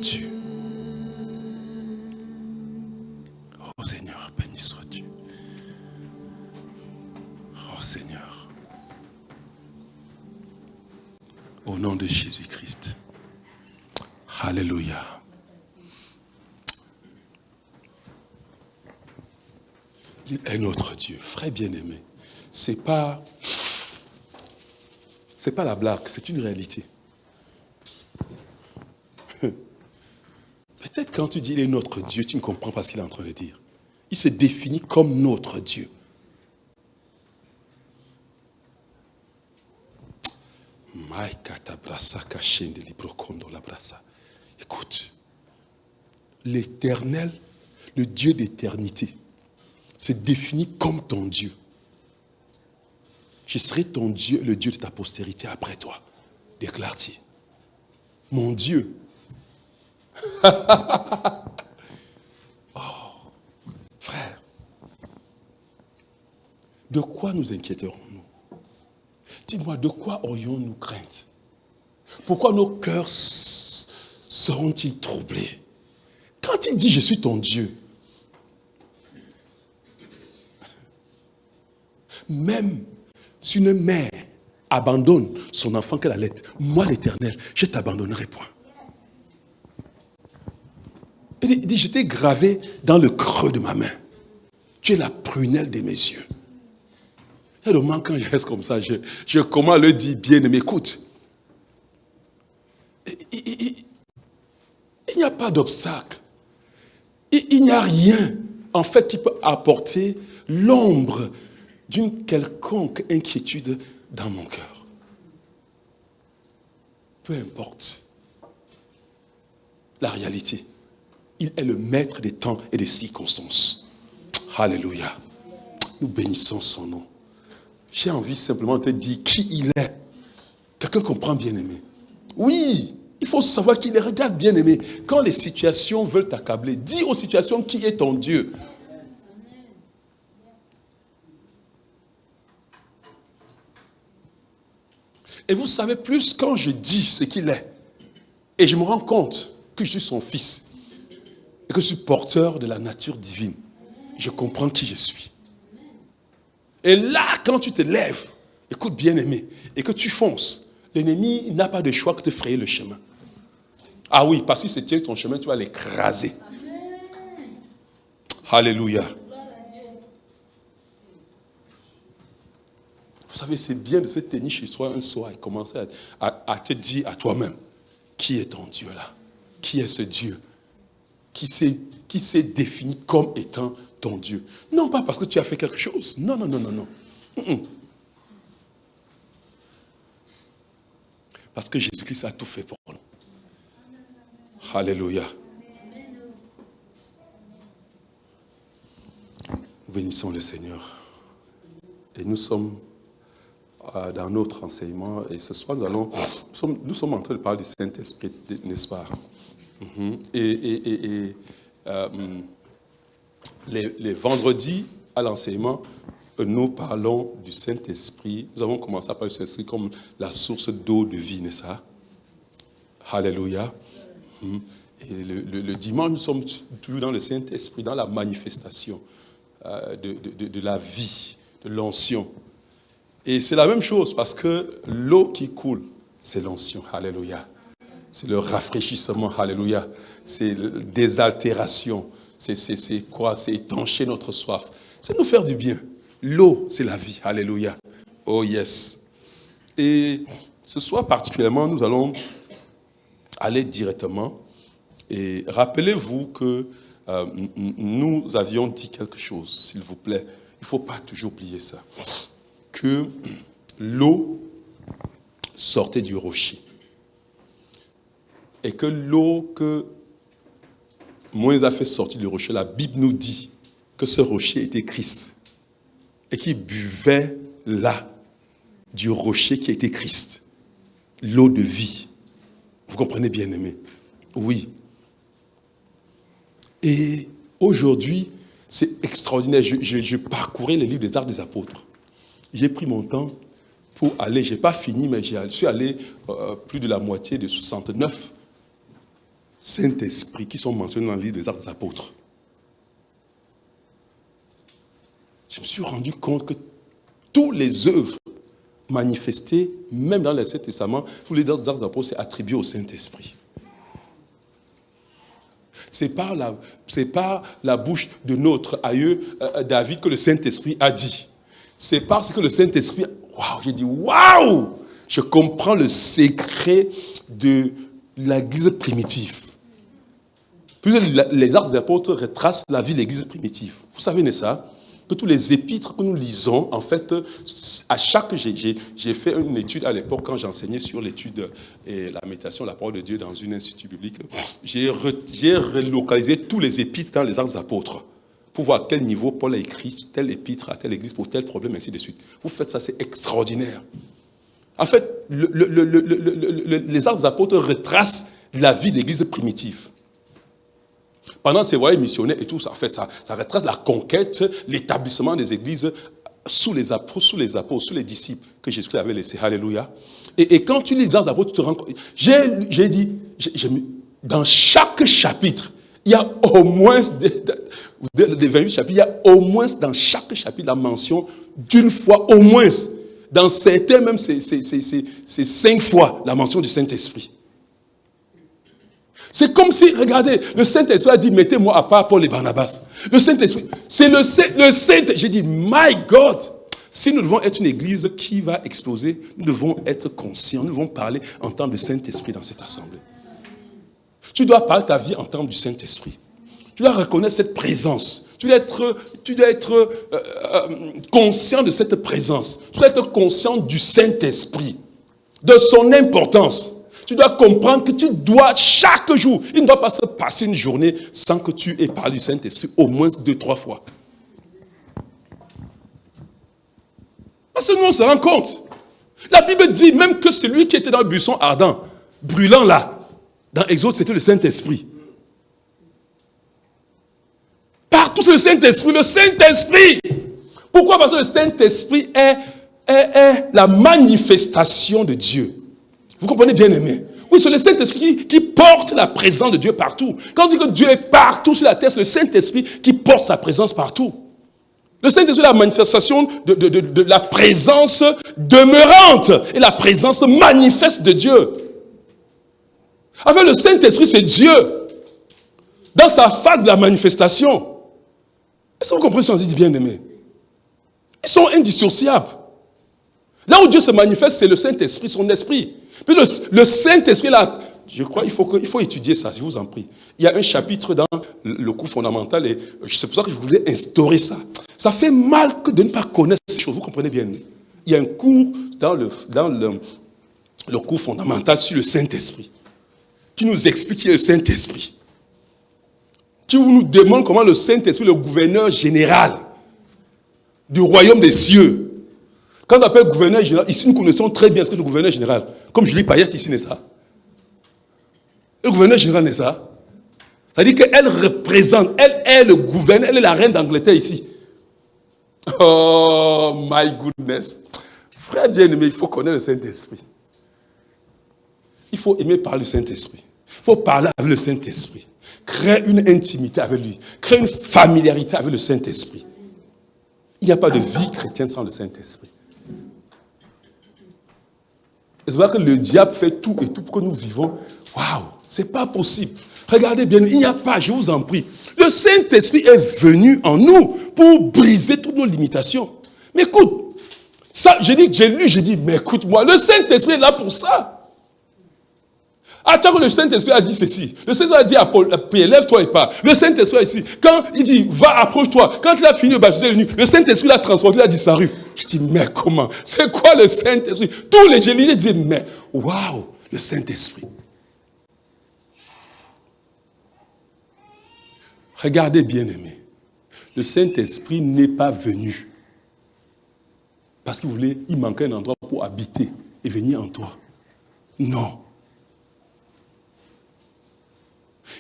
Dieu. Oh Seigneur, béni sois-tu. Oh Seigneur. Au nom de Jésus-Christ. Alléluia. Il est notre Dieu. Frère bien-aimé, c'est pas la blague, c'est une réalité. Peut-être quand tu dis il est notre Dieu, tu ne comprends pas ce qu'il est en train de dire. Il se définit comme notre Dieu. Écoute, l'Éternel, le Dieu d'éternité, se définit comme ton Dieu. Je serai ton Dieu, le Dieu de ta postérité après toi, déclare-t-il. Mon Dieu. Oh, frère, de quoi nous inquiéterons-nous? Dis-moi, de quoi aurions-nous crainte? Pourquoi nos cœurs seront-ils troublés? Quand il dit « Je suis ton Dieu », même si une mère abandonne son enfant qu'elle allait, moi l'Éternel, je ne t'abandonnerai point. Il dit, je t'ai gravé dans le creux de ma main. Tu es la prunelle de mes yeux. Il y a des moments quand je reste comme ça, je commence à le dire bien, mais écoute. Il n'y a pas d'obstacle. Il n'y a rien, en fait, qui peut apporter l'ombre d'une quelconque inquiétude dans mon cœur. Peu importe la réalité. Il est le maître des temps et des circonstances. Alléluia. Nous bénissons son nom. J'ai envie simplement de te dire qui il est. Quelqu'un comprend, bien-aimé? Oui, il faut savoir qu'il est. Regarde, bien-aimé, quand les situations veulent t'accabler, dis aux situations qui est ton Dieu. Et vous savez, plus quand je dis ce qu'il est, et je me rends compte que je suis son fils, et que je suis porteur de la nature divine, je comprends qui je suis. Et là, quand tu te lèves, écoute bien aimé, et que tu fonces, l'ennemi n'a pas de choix que de frayer le chemin. Ah oui, parce que si c'était ton chemin, tu vas l'écraser. Alléluia. Vous savez, c'est bien de se tenir chez soi un soir et commencer à te dire à toi-même, qui est ton Dieu là? Qui est ce Dieu qui s'est défini comme étant ton Dieu? Non pas parce que tu as fait quelque chose. Non, non, non, non, non. Parce que Jésus-Christ a tout fait pour nous. Alléluia. Nous bénissons le Seigneur. Et nous sommes dans notre enseignement, et ce soir nous sommes en train de parler du Saint-Esprit, n'est-ce pas? Et les vendredis à l'enseignement, nous parlons du Saint-Esprit. Nous avons commencé à parler du Saint-Esprit comme la source d'eau de vie, n'est-ce pas? Alléluia. Et le dimanche, nous sommes toujours dans le Saint-Esprit, dans la manifestation de la vie, de l'onction. Et c'est la même chose parce que l'eau qui coule, c'est l'onction. Alléluia. C'est le rafraîchissement. Alléluia. C'est la désaltération. C'est quoi? C'est étancher notre soif. C'est nous faire du bien. L'eau, c'est la vie. Alléluia. Oh yes. Et ce soir particulièrement, nous allons aller directement. Et rappelez-vous que nous avions dit quelque chose, s'il vous plaît. Il ne faut pas toujours oublier ça. Que l'eau sortait du rocher. Et que l'eau que Moïse a fait sortir du rocher, la Bible nous dit que ce rocher était Christ. Et qu'il buvait là, du rocher qui était Christ. L'eau de vie. Vous comprenez, bien aimé? Oui. Et aujourd'hui, c'est extraordinaire. Je parcourais les livres des Actes des Apôtres. J'ai pris mon temps pour aller, je n'ai pas fini, mais je suis allé plus de la moitié de 69. Saint-Esprit qui sont mentionnés dans le livre des Actes des Apôtres, je me suis rendu compte que toutes les œuvres manifestées, même dans l'Ancien Testament, tous les Actes des Apôtres, c'est attribué au Saint-Esprit. C'est par la bouche de notre aïeux David que le Saint-Esprit a dit. C'est parce que le Saint-Esprit, waouh, j'ai dit waouh, je comprends le secret de l'Église primitive. Puis les Actes des Apôtres retracent la vie de l'Église primitive. Vous savez, n'est-ce pas? Que tous les épîtres que nous lisons, en fait, à chaque... J'ai fait une étude à l'époque, quand j'enseignais sur l'étude et la méditation de la parole de Dieu dans un institut biblique. J'ai relocalisé tous les épîtres dans les Actes des Apôtres pour voir à quel niveau Paul a écrit tel épître à telle église pour tel problème, ainsi de suite. Vous faites ça, c'est extraordinaire. En fait, les Actes des Apôtres retracent la vie de l'église primitive. Pendant ces voyages missionnaires et tout, ça, en fait, ça retrace la conquête, l'établissement des églises sous les apôtres, sous les disciples que Jésus avait laissés. Alléluia. Et quand tu lis les apôtres, tu te rends compte. J'ai dit, dans chaque chapitre, il y a au moins, des 28 chapitres, il y a au moins dans chaque chapitre la mention d'une fois, au moins, dans certains même, c'est 5 fois la mention du Saint-Esprit. C'est comme si, regardez, le Saint-Esprit a dit, mettez-moi à part Paul et Barnabas. Le Saint-Esprit, c'est le Saint-Esprit. J'ai dit, my God, si nous devons être une église qui va exploser, nous devons être conscients, nous devons parler en termes de Saint-Esprit dans cette assemblée. Tu dois parler ta vie en termes du Saint-Esprit. Tu dois reconnaître cette présence. Tu dois être conscient de cette présence. Tu dois être conscient du Saint-Esprit, de son importance. Tu dois comprendre que tu dois chaque jour, il ne doit pas se passer une journée sans que tu aies parlé du Saint-Esprit au moins 2-3 fois. Parce que nous, on se rend compte. La Bible dit même que celui qui était dans le buisson ardent, brûlant là, dans Exode, c'était le Saint-Esprit. Partout, c'est le Saint-Esprit. Le Saint-Esprit. Pourquoi? Parce que le Saint-Esprit est la manifestation de Dieu. Vous comprenez, bien aimé? Oui, c'est le Saint-Esprit qui porte la présence de Dieu partout. Quand on dit que Dieu est partout sur la terre, c'est le Saint-Esprit qui porte sa présence partout. Le Saint-Esprit est la manifestation de la présence demeurante et la présence manifeste de Dieu. Avec le Saint-Esprit, c'est Dieu dans sa phase de la manifestation. Est-ce que vous comprenez ce qu'on dit, bien aimé? Ils sont indissociables. Là où Dieu se manifeste, c'est le Saint-Esprit, son esprit. Puis le Saint-Esprit, là, je crois qu'il faut étudier ça, je vous en prie. Il y a un chapitre dans le cours fondamental et c'est pour ça que je voulais instaurer ça. Ça fait mal que de ne pas connaître ces choses, vous comprenez bien. Il y a un cours dans le cours fondamental sur le Saint-Esprit qui nous explique qui est le Saint-Esprit. Qui nous demande comment le Saint-Esprit, le gouverneur général du royaume des cieux. Quand on appelle gouverneur général, ici nous connaissons très bien ce que le gouverneur général. Comme Julie Payette ici, n'est-ce pas? Le gouverneur général, n'est-ce pas? C'est-à-dire qu'elle représente, elle est le gouverneur, elle est la reine d'Angleterre ici. Oh my goodness. Frère bien-aimé, il faut connaître le Saint-Esprit. Il faut aimer parler du Saint-Esprit. Il faut parler avec le Saint-Esprit. Créer une intimité avec lui. Créer une familiarité avec le Saint-Esprit. Il n'y a pas de vie chrétienne sans le Saint-Esprit. C'est vrai que le diable fait tout et tout pour que nous vivons. Waouh, c'est pas possible. Regardez bien, il n'y a pas, je vous en prie. Le Saint-Esprit est venu en nous pour briser toutes nos limitations. Mais écoute, ça, j'ai dit, mais écoute-moi, le Saint-Esprit est là pour ça. Attends que le Saint-Esprit a dit ceci. Le Saint-Esprit a dit à Paul, lève-toi et pars. Le Saint-Esprit a dit, quand il dit, va, approche-toi. Quand il a fini de baptiser le nu, le Saint-Esprit l'a transporté, il a disparu. Je dis, mais comment? C'est quoi le Saint-Esprit? Tous les gélisés disent, mais waouh, le Saint-Esprit. Regardez bien aimé. Le Saint-Esprit n'est pas venu parce qu'il manquait un endroit pour habiter et venir en toi. Non.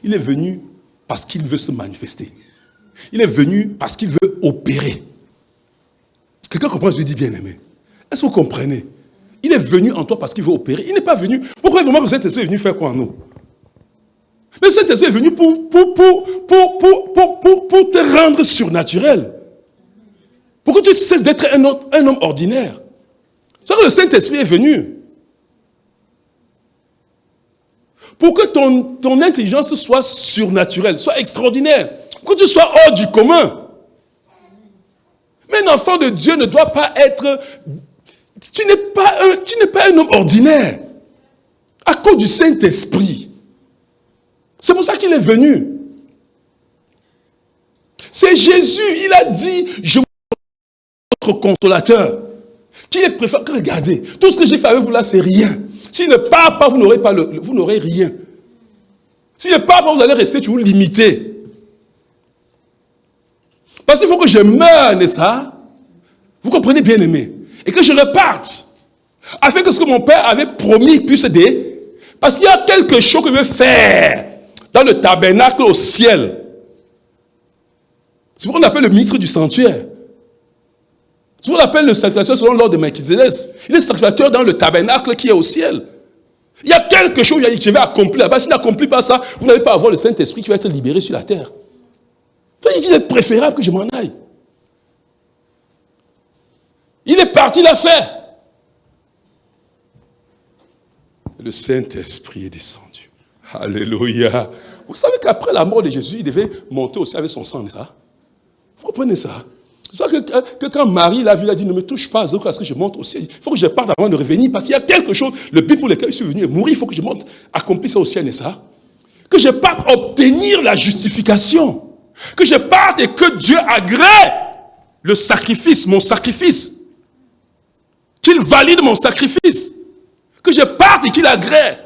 Il est venu parce qu'il veut se manifester. Il est venu parce qu'il veut opérer. Quelqu'un comprend ce que je dis, bien aimé? Est-ce que vous comprenez? Il est venu en toi parce qu'il veut opérer. Il n'est pas venu. Pourquoi vraiment que cet esprit est venu faire quoi en nous? Mais le Saint-Esprit est venu pour te rendre surnaturel. Pour que tu cesses d'être un homme ordinaire. C'est que le Saint-Esprit est venu. Pour que ton intelligence soit surnaturelle, soit extraordinaire. Pour que tu sois hors du commun. Mais un enfant de Dieu ne doit pas être... Tu n'es pas un homme ordinaire. À cause du Saint-Esprit. C'est pour ça qu'il est venu. C'est Jésus, il a dit, je vous votre consolateur. Qu'il est préférable que regardez, tout ce que j'ai fait avec vous là, c'est rien. S'il ne parle pas, vous n'aurez rien. S'il ne parle pas, vous allez rester toujours limité. Parce qu'il faut que je meure, n'est-ce pas? Vous comprenez, bien aimé? Et que je reparte. Afin que ce que mon père avait promis puisse aider. Parce qu'il y a quelque chose que je veux faire dans le tabernacle au ciel. C'est ce qu'on appelle le ministre du sanctuaire. C'est ce qu'on appelle le sacrificateur selon l'ordre de Melchizedek. Il est sacrificateur dans le tabernacle qui est au ciel. Il y a quelque chose que je vais accomplir là-bas. S'il n'accomplit pas ça, vous n'allez pas avoir le Saint-Esprit qui va être libéré sur la terre. Il est préférable que je m'en aille. Il est parti, il l'a fait. Le Saint-Esprit est descendu. Alléluia. Vous savez qu'après la mort de Jésus, il devait monter aussi avec son sang, n'est-ce pas? Vous comprenez ça? C'est pour ça que quand Marie l'a vu, elle a dit, ne me touche pas, parce que je monte au ciel. Il faut que je parte avant de revenir, parce qu'il y a quelque chose, le but pour lequel je suis venu est mourir, il faut que je monte, accomplir ça au ciel, n'est-ce pas? Que je parte obtenir la justification. Que je parte et que Dieu agrée le sacrifice, mon sacrifice. Qu'il valide mon sacrifice. Que je parte et qu'il agrée.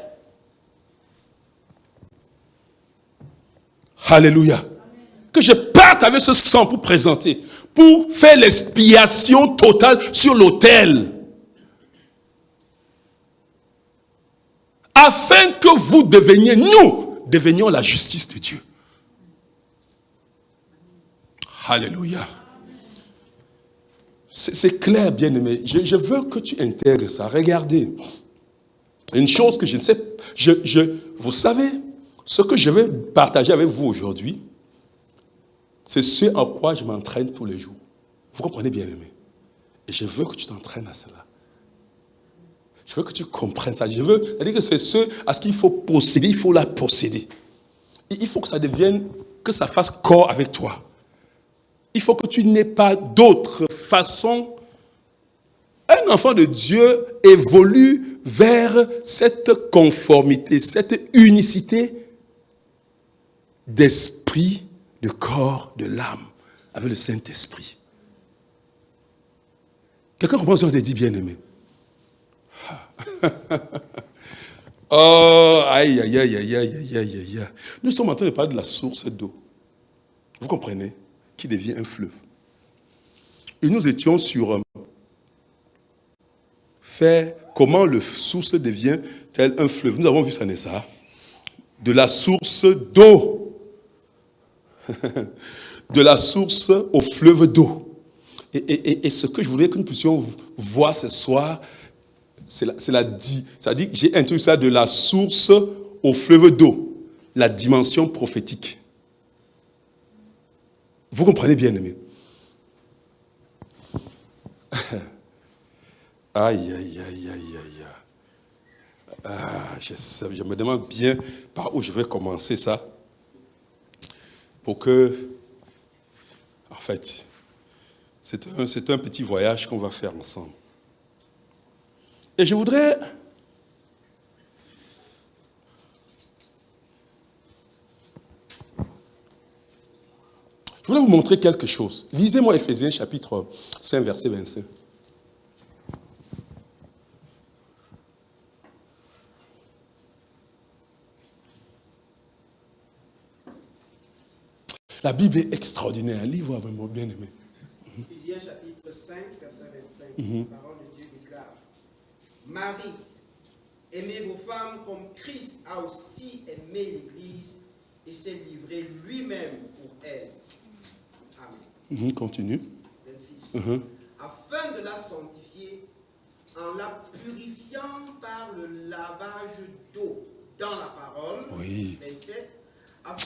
Alléluia. Que je parte avec ce sang pour présenter, pour faire l'expiation totale sur l'autel. Afin que vous deveniez, nous devenions la justice de Dieu. Alléluia. C'est clair, bien-aimé. Je veux que tu intègres ça. Regardez. Une chose que je ne sais pas. Vous savez, ce que je vais partager avec vous aujourd'hui, c'est ce en quoi je m'entraîne tous les jours. Vous comprenez, bien-aimé? Et je veux que tu t'entraînes à cela. Je veux que tu comprennes ça. Je veux dire que c'est ce à ce qu'il faut posséder, il faut la posséder. Il faut que ça devienne, que ça fasse corps avec toi. Il faut que tu n'aies pas d'autre façon. Un enfant de Dieu évolue vers cette conformité, cette unicité d'esprit, de corps, de l'âme, avec le Saint-Esprit. Quelqu'un comprend ce que je dis, bien-aimé? Oh, aïe, aïe, aïe, aïe, aïe, aïe, aïe, aïe. Nous sommes en train de parler de la source d'eau. Vous comprenez? Qui devient un fleuve. Et nous étions sur faire comment le source devient tel un fleuve. Nous avons vu ça, n'est-ce pas? De la source d'eau. De la source au fleuve d'eau. Et ce que je voulais que nous puissions voir ce soir, c'est-à-dire que j'ai introduit ça de la source au fleuve d'eau. La dimension prophétique. Vous comprenez, bien aimé? Aïe, aïe, aïe, aïe, aïe. Je me demande bien par où je vais commencer ça. Pour que, en fait, c'est un petit voyage qu'on va faire ensemble. Et je voudrais... Je voulais vous montrer quelque chose. Lisez-moi Ephésiens chapitre 5, verset 25. La Bible est extraordinaire. Un livre vraiment bien aimé. Ephésiens chapitre 5, verset 25. La parole de Dieu déclare. Marie, aimez vos femmes comme Christ a aussi aimé l'Église et s'est livré lui-même pour elle. Amen. Continue. 26. Afin de la sanctifier en la purifiant par le lavage d'eau dans la parole, Oui. 27, afin de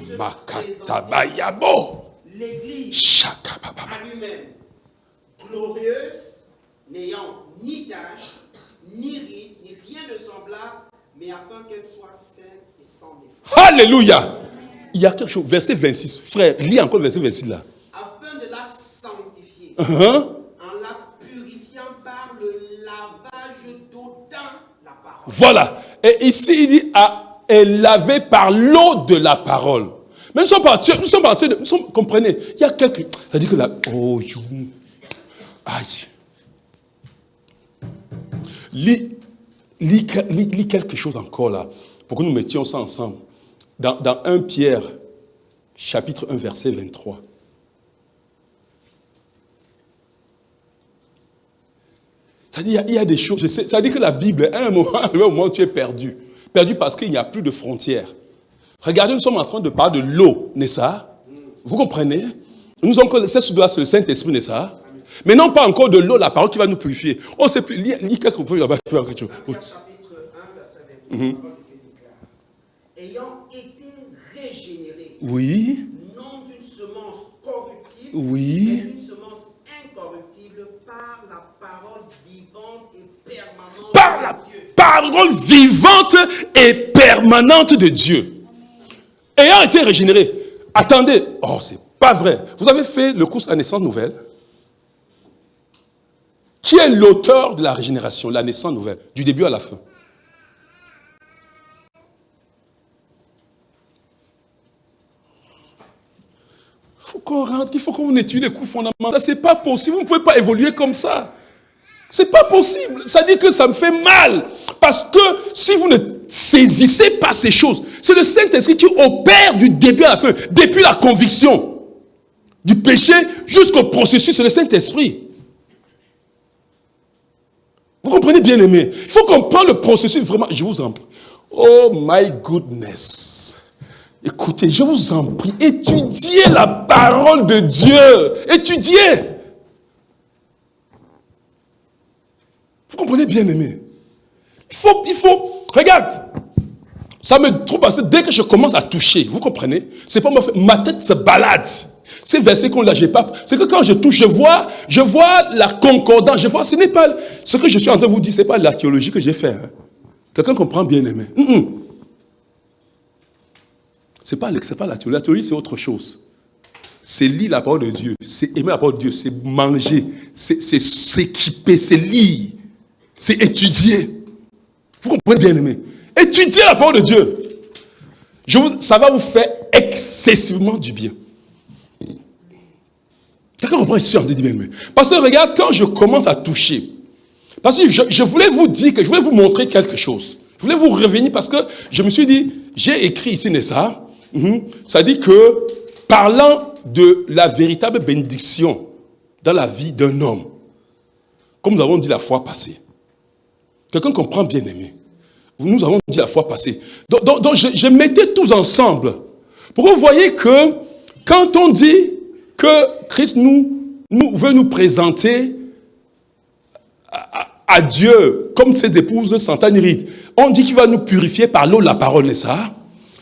se Kamakatabayabo. présenter l'Église Shakababa. à lui-même, glorieuse, n'ayant ni tache, ni ride, ni rien de semblable, mais afin qu'elle soit sainte et sans défaut. Alléluia. Il y a quelque chose. Verset 26. Frère, lis encore le verset 26 là. Afin de la sanctifier, Uh-huh. en la purifiant par le lavage d'eau dans la parole. Voilà. Et ici, il dit, est lavé par l'eau de la parole. Mais nous sommes partis, comprenez, il y a quelque, ça dit que là, oh, aïe. Lis quelque chose encore là, pour que nous mettions ça ensemble. Dans 1 Pierre, chapitre 1, verset 23. C'est-à-dire, il y a des choses, ça dit que la Bible, à un moment où tu es perdu. Perdu parce qu'il n'y a plus de frontières. Regardez, nous sommes en train de parler de l'eau, n'est-ce pas? Vous comprenez? Nous sommes encore, c'est le Saint-Esprit, n'est-ce pas? Mais non pas encore de l'eau, la parole qui va nous purifier. On sait plus, lis quelque chose là-bas. Chapitre 1, verset 23, parole de Dieu déclare. Ayant été régénérés, Oui. non d'une semence corruptible, Oui. mais d'une semence incorruptible par la parole vivante et permanente Par la de Dieu. parole vivante et permanente de Dieu. Ayant été régénéré. Attendez. Oh, c'est pas vrai. Vous avez fait le cours de la naissance nouvelle. Qui est l'auteur de la régénération, la naissance nouvelle, du début à la fin? Il faut qu'on rentre, il faut qu'on étudie les cours fondamentaux. Ce n'est pas possible, vous ne pouvez pas évoluer comme ça. Ce n'est pas possible. Ça dit que ça me fait mal. Parce que si vous ne saisissez pas ces choses, c'est le Saint-Esprit qui opère du début à la fin, depuis la conviction du péché jusqu'au processus, c'est le Saint-Esprit. Vous comprenez, bien aimé? Il faut comprendre le processus vraiment. Je vous en prie. Oh my goodness. Écoutez, je vous en prie, étudiez la parole de Dieu. Étudiez. Vous comprenez, bien aimé? Il faut, regarde. Ça me trouve parce que dès que je commence à toucher, vous comprenez? C'est pas ma tête se balade. Ces versets qu'on l'a, j'ai pas. C'est que quand je touche, je vois la concordance. Je vois, ce n'est pas ce que je suis en train de vous dire, ce n'est pas la théologie que j'ai fait. Hein. Quelqu'un comprend, bien aimé. C'est pas la théologie. La théologie, c'est autre chose. C'est lire la parole de Dieu, c'est aimer la parole de Dieu, c'est manger, c'est s'équiper, c'est lire, c'est étudier. Vous comprenez, bien aimé? Étudiez la parole de Dieu. Ça va vous faire excessivement du bien. Quelqu'un comprend ce que je suis en train de dire, bien aimé? Parce que regarde, quand je commence à toucher, parce que je voulais vous dire, je voulais vous montrer quelque chose. Je voulais vous revenir parce que je me suis dit, j'ai écrit ici, n'est-ce pas? Ça dit que, parlant de la véritable bénédiction dans la vie d'un homme, comme nous avons dit la fois passée. Quelqu'un comprend, bien aimé? Nous avons dit la fois passée. Donc je mettais tous ensemble. Pour que vous voyez que, quand on dit que Christ veut nous présenter à Dieu comme ses épouses Santanirite, on dit qu'il va nous purifier par l'eau de la parole, n'est-ce pas?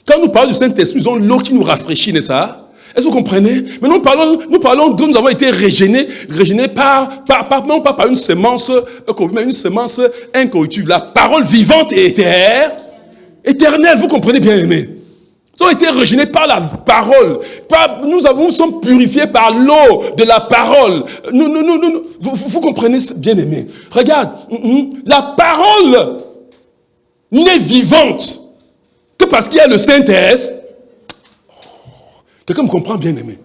Quand nous parlons du Saint-Esprit, nous avons l'eau qui nous rafraîchit, n'est-ce pas? Est-ce que vous comprenez? Mais nous parlons que nous avons été régénérés non pas par une semence, mais une semence incorruptible. La parole vivante et éternelle, vous comprenez, bien aimé? Nous avons été régénérés par la parole. Nous sommes purifiés par l'eau de la parole. Vous comprenez, bien aimé? Regarde, la parole n'est vivante que parce qu'il y a le Saint-Esprit. Quelqu'un me comprend, bien aimé?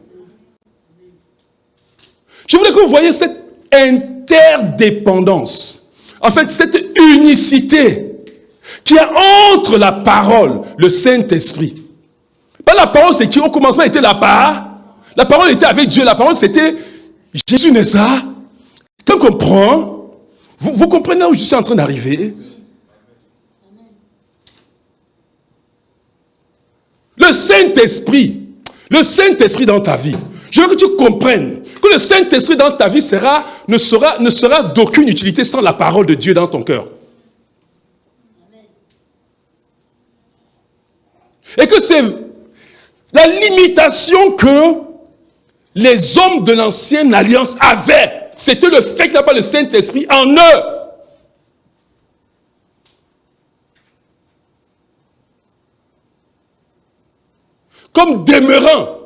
Je voudrais que vous voyez cette interdépendance. En fait, cette unicité qu'il y a entre la parole, le Saint-Esprit. Pas la parole, c'est qui au commencement était la parole. La parole était avec Dieu. La parole, c'était Jésus, n'est-ce pas? Quelqu'un comprend? Vous comprenez là où je suis en train d'arriver? Le Saint-Esprit dans ta vie, je veux que tu comprennes que le Saint-Esprit dans ta vie ne sera d'aucune utilité sans la parole de Dieu dans ton cœur. Et que c'est la limitation que les hommes de l'ancienne alliance avaient. C'était le fait qu'il n'y a pas le Saint-Esprit en eux. Comme demeurant.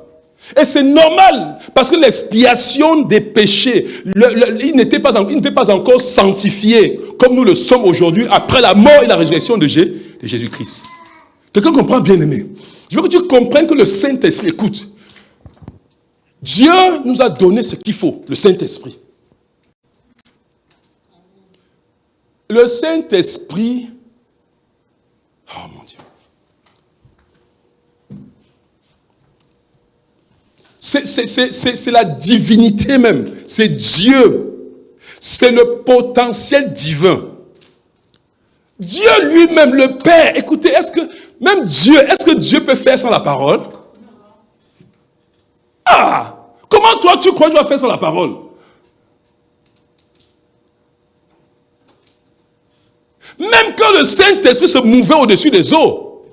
Et c'est normal, parce que l'expiation des péchés, il n'était pas encore sanctifié, comme nous le sommes aujourd'hui, après la mort et la résurrection de Jésus-Christ. Quelqu'un comprend, bien aimé? Je veux que tu comprennes que le Saint-Esprit, écoute, Dieu nous a donné ce qu'il faut, le Saint-Esprit. Le Saint-Esprit, oh mon Dieu, c'est la divinité même, c'est Dieu, c'est le potentiel divin. Dieu lui-même, le Père, écoutez, est-ce que Dieu peut faire sans la parole? Ah! Comment toi tu crois que tu vas faire sans la parole? Même quand le Saint-Esprit se mouvait au-dessus des eaux,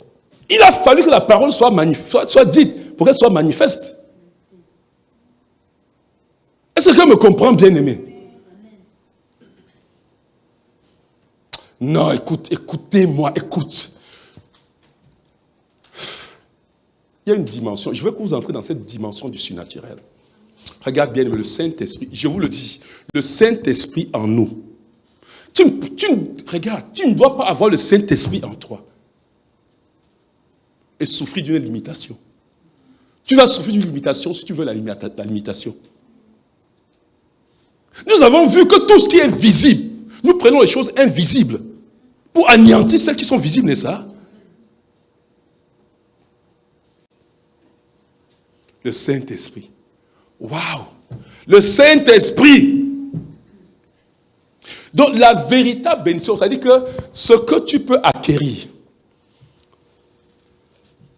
il a fallu que la parole soit dite pour qu'elle soit manifeste. Est-ce que quelqu'un me comprend, bien aimé? Non, écoutez-moi, écoute. Il y a une dimension, je veux que vous entrez dans cette dimension du surnaturel. Regarde bien, le Saint-Esprit, je vous le dis, le Saint-Esprit en nous. Regarde, tu ne dois pas avoir le Saint-Esprit en toi et souffrir d'une limitation. Tu vas souffrir d'une limitation si tu veux la limitation. Nous avons vu que tout ce qui est visible, nous prenons les choses invisibles pour anéantir celles qui sont visibles, n'est-ce pas? Le Saint-Esprit. Waouh! Le Saint-Esprit. Donc la véritable bénédiction, c'est-à-dire que ce que tu peux acquérir,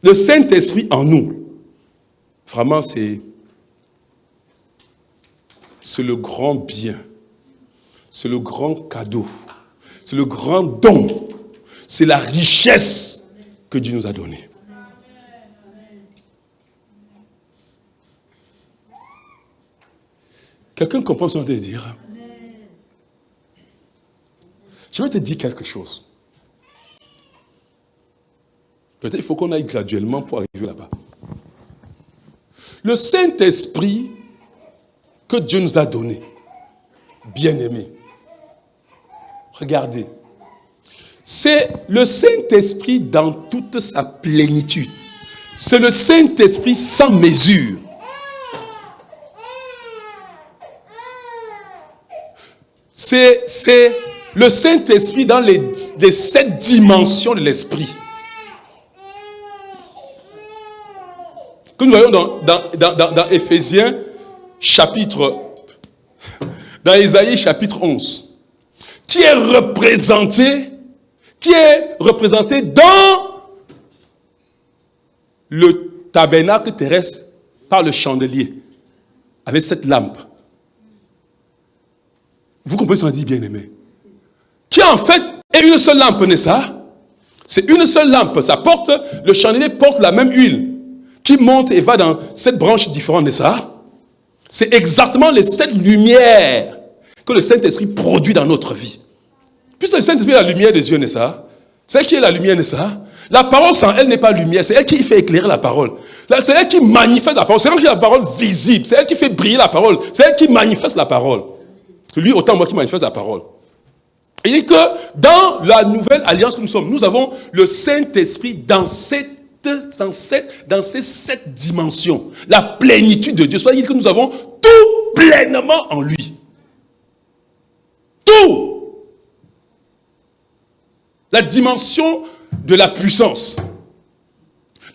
le Saint-Esprit en nous, vraiment c'est le grand bien, c'est le grand cadeau, c'est le grand don, c'est la richesse que Dieu nous a donnée. Quelqu'un comprend ce que je veux dire? Je vais te dire quelque chose. Peut-être il faut qu'on aille graduellement pour arriver là-bas. Le Saint-Esprit que Dieu nous a donné, bien-aimé, regardez, c'est le Saint-Esprit dans toute sa plénitude. C'est le Saint-Esprit sans mesure. C'est le Saint-Esprit dans les 7 dimensions de l'Esprit. Que nous voyons dans Éphésiens, dans Ésaïe chapitre 11, qui est représenté dans le tabernacle terrestre par le chandelier, avec cette lampe. Vous comprenez ce qu'on dit, bien-aimé? Qui en fait est une seule lampe, n'est-ce pas? C'est une seule lampe. Le chandelier porte la même huile qui monte et va dans 7 branches différentes, n'est-ce pas? C'est exactement les 7 lumières que le Saint-Esprit produit dans notre vie. Puisque le Saint-Esprit est la lumière de Dieu, n'est-ce pas? C'est elle qui est la lumière, n'est-ce pas? La parole sans elle n'est pas lumière, c'est elle qui fait éclairer la parole. C'est elle qui manifeste la parole, c'est elle qui a la parole visible, c'est elle qui fait briller la parole, c'est elle qui manifeste la parole. C'est lui autant moi qui manifeste la parole. Il dit que dans la nouvelle alliance que nous sommes, nous avons le Saint-Esprit dans ces 7 dimensions. La plénitude de Dieu. C'est-à-dire que nous avons tout pleinement en lui. Tout. La dimension de la puissance.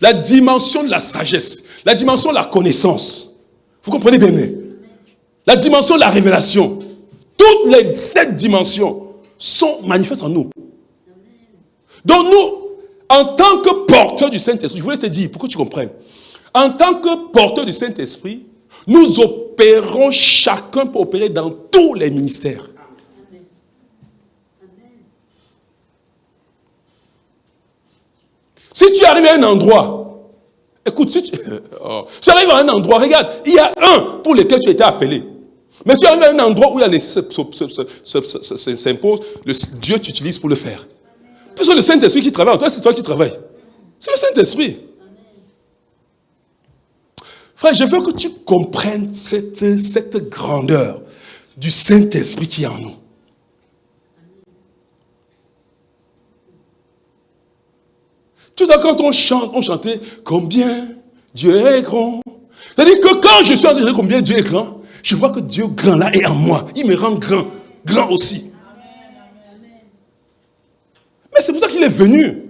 La dimension de la sagesse. La dimension de la connaissance. Vous comprenez bien, mais la dimension de la révélation. Toutes les 7 dimensions sont manifestes en nous. Donc nous, en tant que porteurs du Saint-Esprit, je voulais te dire, pour que tu comprennes, en tant que porteurs du Saint-Esprit, nous opérons chacun pour opérer dans tous les ministères. Si tu arrives à un endroit, écoute, si tu arrives à un endroit, regarde, il y a un pour lequel tu as été appelé. Mais tu arrives à un endroit où il y a s'impose, Dieu t'utilise pour le faire. Puisque le Saint-Esprit qui travaille en toi, c'est toi qui travailles. C'est le Saint-Esprit. Frère, je veux que tu comprennes cette grandeur du Saint-Esprit qui est en nous. Tout à l'heure, quand on chantait combien Dieu est grand. C'est-à-dire que quand je suis en train de dire combien Dieu est grand, je vois que Dieu grand là est en moi. Il me rend grand, grand aussi. Mais c'est pour ça qu'il est venu.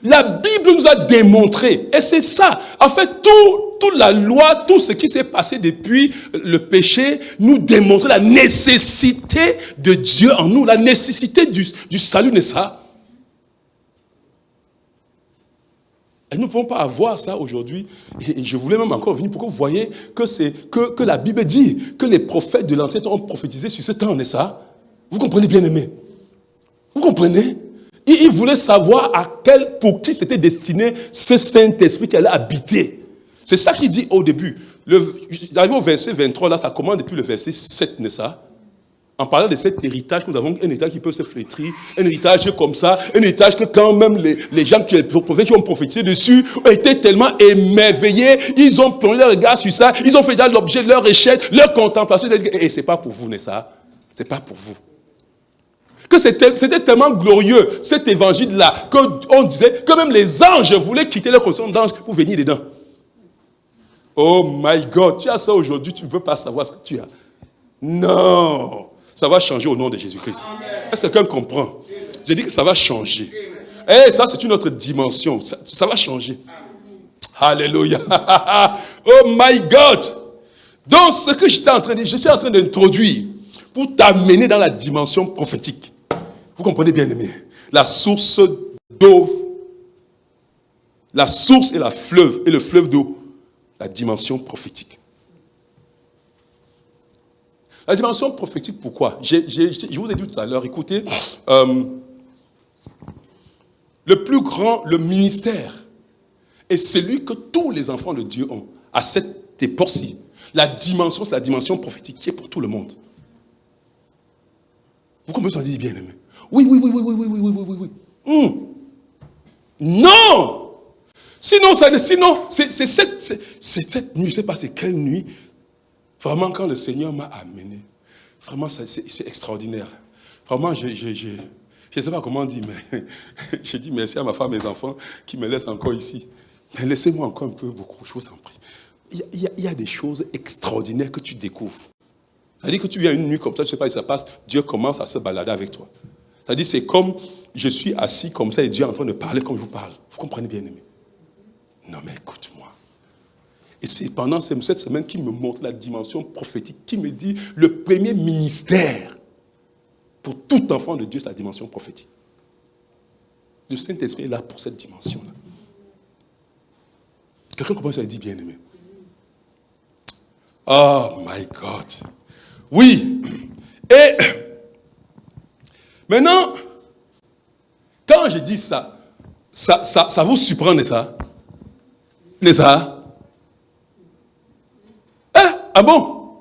La Bible nous a démontré, et c'est ça, en fait, toute la loi, tout ce qui s'est passé depuis le péché, nous démontre la nécessité de Dieu en nous, la nécessité du salut, n'est-ce pas? Et nous ne pouvons pas avoir ça aujourd'hui. Et je voulais même encore venir pour que vous voyez que la Bible dit que les prophètes de l'Ancien Temps ont prophétisé sur ce temps, n'est-ce pas? Vous comprenez, bien-aimés? Vous comprenez? Il voulait savoir pour qui s'était destiné ce Saint-Esprit qui allait habiter. C'est ça qu'il dit au début. J'arrive au verset 23, là, ça commence depuis le verset 7, n'est-ce pas? En parlant de cet héritage, nous avons un héritage qui peut se flétrir, un héritage comme ça, un héritage que quand même les gens qui ont prophétisé dessus ont été tellement émerveillés, ils ont plongé leur regard sur ça, ils ont fait déjà l'objet de leur recherche, leur contemplation, et c'est pas pour vous, n'est-ce pas? C'est pas pour vous. Que c'était tellement glorieux, cet évangile-là, qu'on disait que même les anges voulaient quitter leur condition d'ange pour venir dedans. Oh my God, tu as ça aujourd'hui, tu ne veux pas savoir ce que tu as. Non, ça va changer au nom de Jésus-Christ. Est-ce que quelqu'un comprend? Je dis que ça va changer. Et ça, c'est une autre dimension. Ça va changer. Alléluia. Oh my God. Donc, ce que j'étais en train de dire, je suis en train d'introduire pour t'amener dans la dimension prophétique. Vous comprenez, bien aimé? La source d'eau, la source et le fleuve d'eau, la dimension prophétique. La dimension prophétique, pourquoi? Je vous ai dit tout à l'heure, écoutez, le plus grand, le ministère, est celui que tous les enfants de Dieu ont à cette époque-ci. La dimension, c'est la dimension prophétique qui est pour tout le monde. Vous comprenez ce qu'on dit, bien aimé? Oui. Non! Sinon, c'est cette nuit, je ne sais pas c'est quelle nuit, vraiment quand le Seigneur m'a amené, vraiment c'est extraordinaire. Vraiment, je ne sais pas comment dire, mais j'ai dit merci à ma femme et mes enfants qui me laissent encore ici. Mais laissez-moi encore un peu, beaucoup, je vous en prie. Il y a des choses extraordinaires que tu découvres. C'est-à-dire que tu viens une nuit comme ça, je ne sais pas, ça passe, Dieu commence à se balader avec toi. C'est-à-dire c'est comme, je suis assis comme ça et Dieu est en train de parler comme je vous parle. Vous comprenez, bien aimé? Non mais écoute-moi. Et c'est pendant cette semaine qu'il me montre la dimension prophétique, qui me dit le premier ministère pour tout enfant de Dieu, c'est la dimension prophétique. Le Saint-Esprit est là pour cette dimension-là. Quelqu'un commence à dire, bien aimé? Oh my God. Oui. Et maintenant, quand je dis ça vous surprend, n'est-ce pas? N'est-ce pas? Ah bon?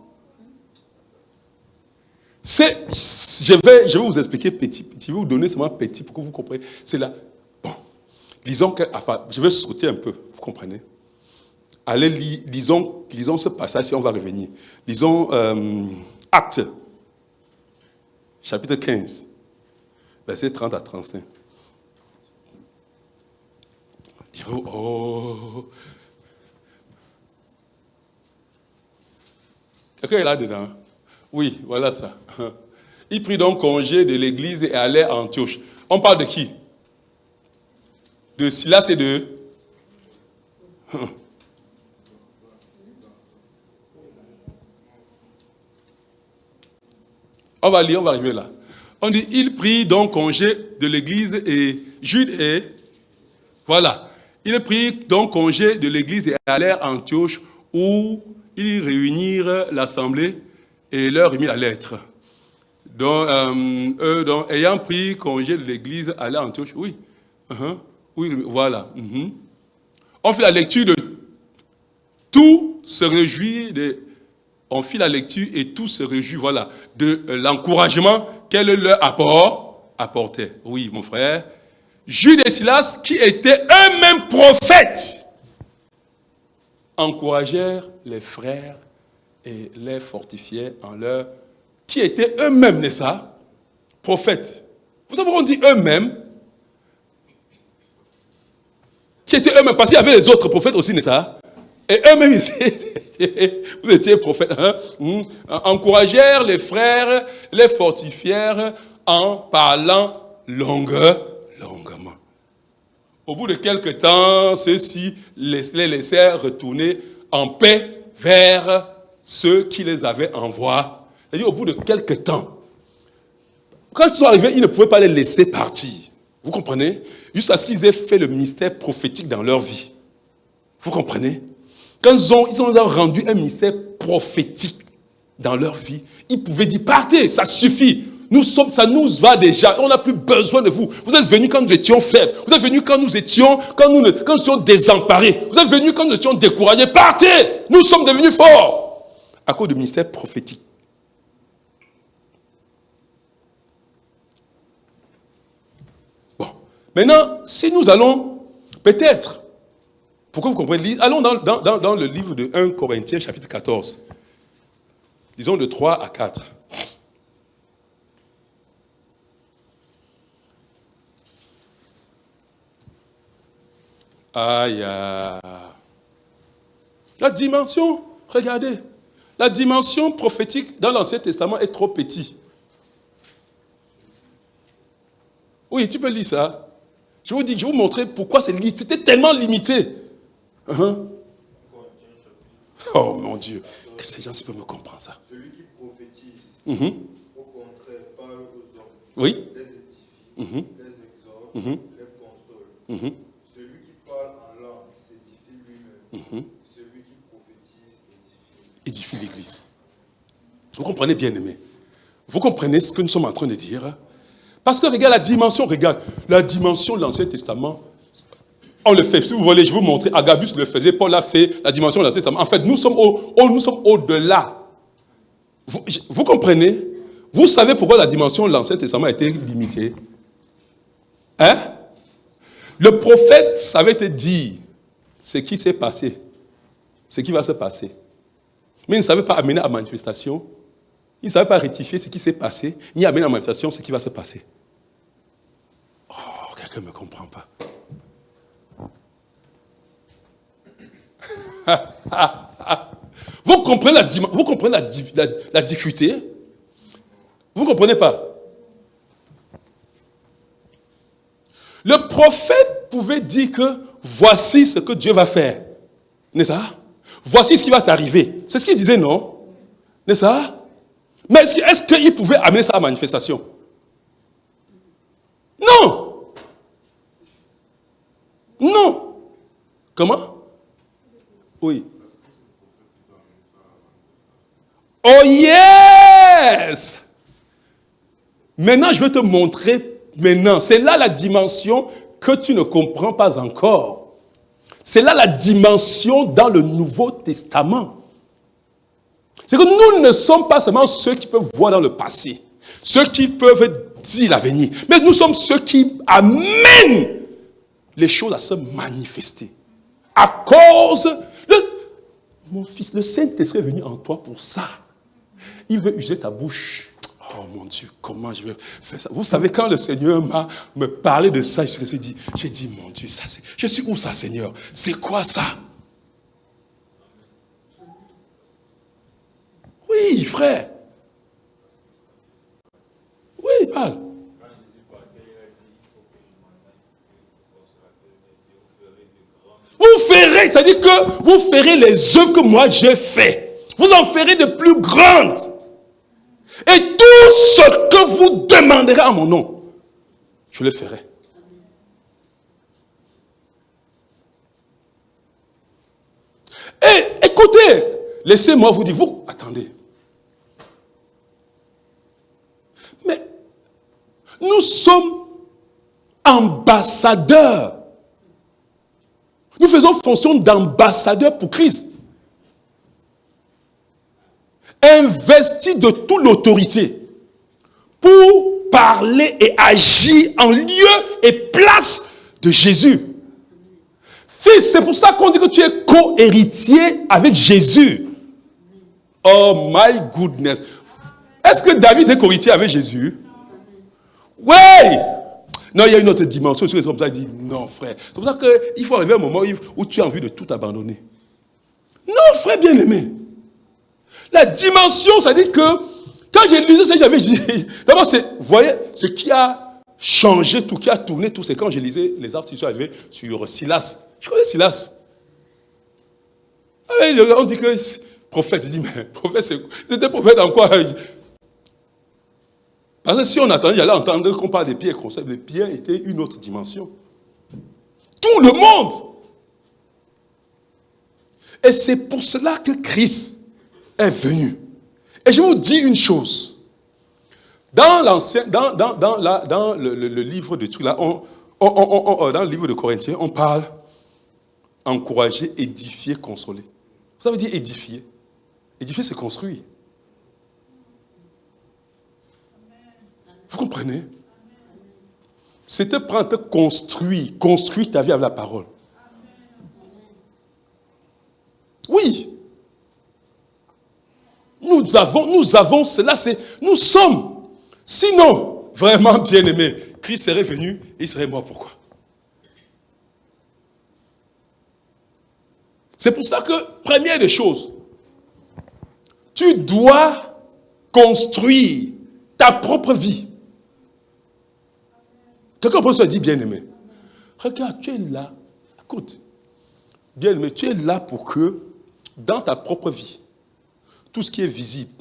Je vais vous expliquer petit. Je vais vous donner seulement petit pour que vous compreniez. C'est là. Bon. Lisons je vais sauter un peu. Vous comprenez? Allez, lisons ce passage, si on va revenir. Lisons Actes, chapitre 15, versets 30 à 35. Oh. Quelqu'un est là-dedans? Oui, voilà ça. Il prit donc congé de l'église et allait à Antioche. On parle de qui? De Silas et de... On va lire, on va arriver là. On dit, il prit donc congé de l'église et Jude et... Voilà. Il prit donc congé de l'église et allèrent à Antioche où ils réunirent l'assemblée et leur remit la lettre. Donc, ayant pris congé de l'église, allaient à Antioche. Oui. Oui, voilà. On fait la lecture de tout se réjouit on fit la lecture et tout se réjouit, voilà, de l'encouragement qu'elle leur apportait. Oui, mon frère. Jude et Silas, qui étaient eux-mêmes prophètes, encouragèrent les frères et les fortifiaient en leur... Qui étaient eux-mêmes, n'est-ce pas? Prophètes. Vous savez pourquoi on dit eux-mêmes? Qui étaient eux-mêmes, parce qu'il y avait les autres prophètes aussi, n'est-ce pas? Et eux-mêmes, vous étiez prophètes, encouragèrent les frères, les fortifièrent en parlant longuement. Au bout de quelques temps, ceux-ci les laissèrent retourner en paix vers ceux qui les avaient envoyés. C'est-à-dire au bout de quelques temps. Quand ils sont arrivés, ils ne pouvaient pas les laisser partir. Vous comprenez? Jusqu'à ce qu'ils aient fait le ministère prophétique dans leur vie. Vous comprenez? Quand ils ont rendu un ministère prophétique dans leur vie, ils pouvaient dire, partez, ça suffit. Ça nous va déjà, on n'a plus besoin de vous. Vous êtes venus quand nous étions faibles. Vous êtes venus quand nous étions désemparés. Vous êtes venus quand nous étions découragés. Partez, nous sommes devenus forts. À cause du ministère prophétique. Bon, maintenant, si nous allons, peut-être, pour que vous compreniez, allons dans le livre de 1 Corinthiens, chapitre 14. Disons de 3 à 4. Aïe. La dimension, regardez, la dimension prophétique dans l'Ancien Testament est trop petite. Oui, tu peux lire ça. Je vais vous montrer pourquoi c'était tellement limité. Oh mon Dieu, que ces gens peuvent me comprendre ça. Celui qui prophétise, au contraire, parle aux hommes, oui. les édifie, les exhorte, les console. Celui qui parle en langue s'édifie lui-même. Celui qui prophétise édifie l'Église. Vous comprenez, bien aimé? Vous comprenez ce que nous sommes en train de dire? Parce que regarde la dimension de l'Ancien Testament. On le fait. Si vous voulez, je vais vous montrer. Agabus le faisait, Paul l'a fait, la dimension de l'Ancien Testament. En fait, nous sommes au-delà. Vous comprenez? Vous savez pourquoi la dimension de l'Ancien Testament a été limitée? Hein? Le prophète savait te dire ce qui s'est passé, ce qui va se passer. Mais il ne savait pas amener à manifestation. Il ne savait pas rectifier ce qui s'est passé, ni amener à manifestation ce qui va se passer. Oh, quelqu'un ne me comprend pas. Vous comprenez la difficulté? Vous ne comprenez pas? Le prophète pouvait dire que voici ce que Dieu va faire. N'est-ce pas? Voici ce qui va t'arriver. C'est ce qu'il disait, non? N'est-ce pas? Mais est-ce qu'il pouvait amener ça à manifestation? Non! Non! Comment? Oui. Oh yes! Maintenant, je vais te montrer, c'est là la dimension que tu ne comprends pas encore. C'est là la dimension dans le Nouveau Testament. C'est que nous ne sommes pas seulement ceux qui peuvent voir dans le passé, ceux qui peuvent dire l'avenir, mais nous sommes ceux qui amènent les choses à se manifester. À cause, mon fils, le Saint-Esprit est venu en toi pour ça. Il veut user ta bouche. Oh mon Dieu, comment je vais faire ça? Vous savez, quand le Seigneur me parlait de ça, j'ai dit, mon Dieu, ça c'est... Je suis où ça, Seigneur? C'est quoi ça? Oui, frère. Oui, parle. Vous ferez, c'est-à-dire que vous ferez les œuvres que moi j'ai fait. Vous en ferez de plus grandes. Et tout ce que vous demanderez en mon nom, je le ferai. Et écoutez, laissez-moi vous dire, attendez. sommes ambassadeurs. Nous faisons fonction d'ambassadeurs pour Christ. Investis de toute l'autorité pour parler et agir en lieu et place de Jésus. Fils, c'est pour ça qu'on dit que tu es co-héritier avec Jésus. Oh my goodness. Est-ce que David est co-héritier avec Jésus? Oui. Non, il y a une autre dimension. C'est comme ça, il dit non, frère. C'est pour ça qu'il faut arriver à un moment où tu as envie de tout abandonner. Non, frère bien-aimé. La dimension, ça dit que quand j'ai lisé ça, j'avais dit, d'abord, vous voyez, ce qui a changé tout, qui a tourné tout, c'est quand j'ai lisé les articles qui sont arrivés sur Silas. Je connais Silas. On dit que prophète, il dit, mais prophète, c'était prophète en quoi? Parce que si on attendait, j'allais entendre qu'on parle des pierres comme ça. Les pierres étaient une autre dimension. Tout le monde. Et c'est pour cela que Christ est venu. Et je vous dis une chose. Dans l'ancien, dans le livre de tout là, dans le livre de Corinthiens, on parle encourager, édifier, consoler. Ça veut dire édifier. Édifier, c'est construire. Vous comprenez? C'était prendre, te construire ta vie avec la parole. Oui. Nous avons cela, nous sommes. Sinon, vraiment bien-aimé, Christ serait venu et il serait mort. Pourquoi? C'est pour ça que, première des choses, tu dois construire ta propre vie. Quelqu'un peut se dire bien-aimé. Regarde, tu es là. Écoute, bien-aimé, tu es là pour que, dans ta propre vie, tout ce qui est visible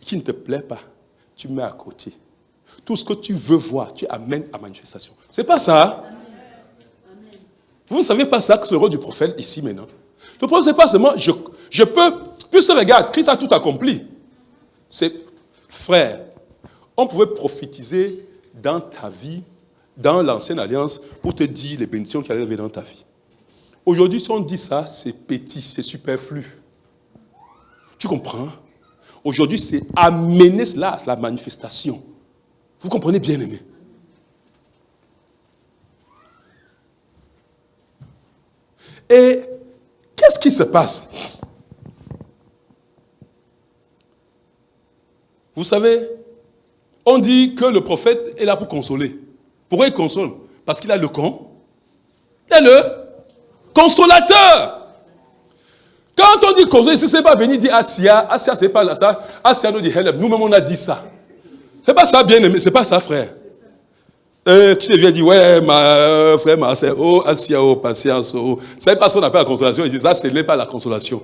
et qui ne te plaît pas, tu mets à côté. Tout ce que tu veux voir, tu amènes à manifestation. C'est pas ça. Amen. Vous ne savez pas ça que c'est le rôle du prophète ici maintenant. Le prophète, c'est pas seulement je peux. Puis regarde, Christ a tout accompli. C'est frère, on pouvait prophétiser dans ta vie, dans l'ancienne alliance, pour te dire les bénédictions qui allaient arriver dans ta vie. Aujourd'hui, si on dit ça, c'est petit, c'est superflu. Tu comprends? Aujourd'hui, c'est amener cela à la manifestation. Vous comprenez, bien-aimé? Et qu'est-ce qui se passe? Vous savez, on dit que le prophète est là pour consoler. Pourquoi il console? Parce qu'il a le consolateur. Quand on dit consoler, ce n'est pas venir dire Assia, c'est pas là ça. Assia nous dit help. Nous-mêmes on a dit ça. C'est pas ça, bien-aimé, c'est pas ça, frère. Qui vient dire ouais, ma frère, ma soeur, oh, Assia, oh, patience, oh. C'est pas ce qu'on appelle la consolation. Il dit ça, ce n'est pas la consolation.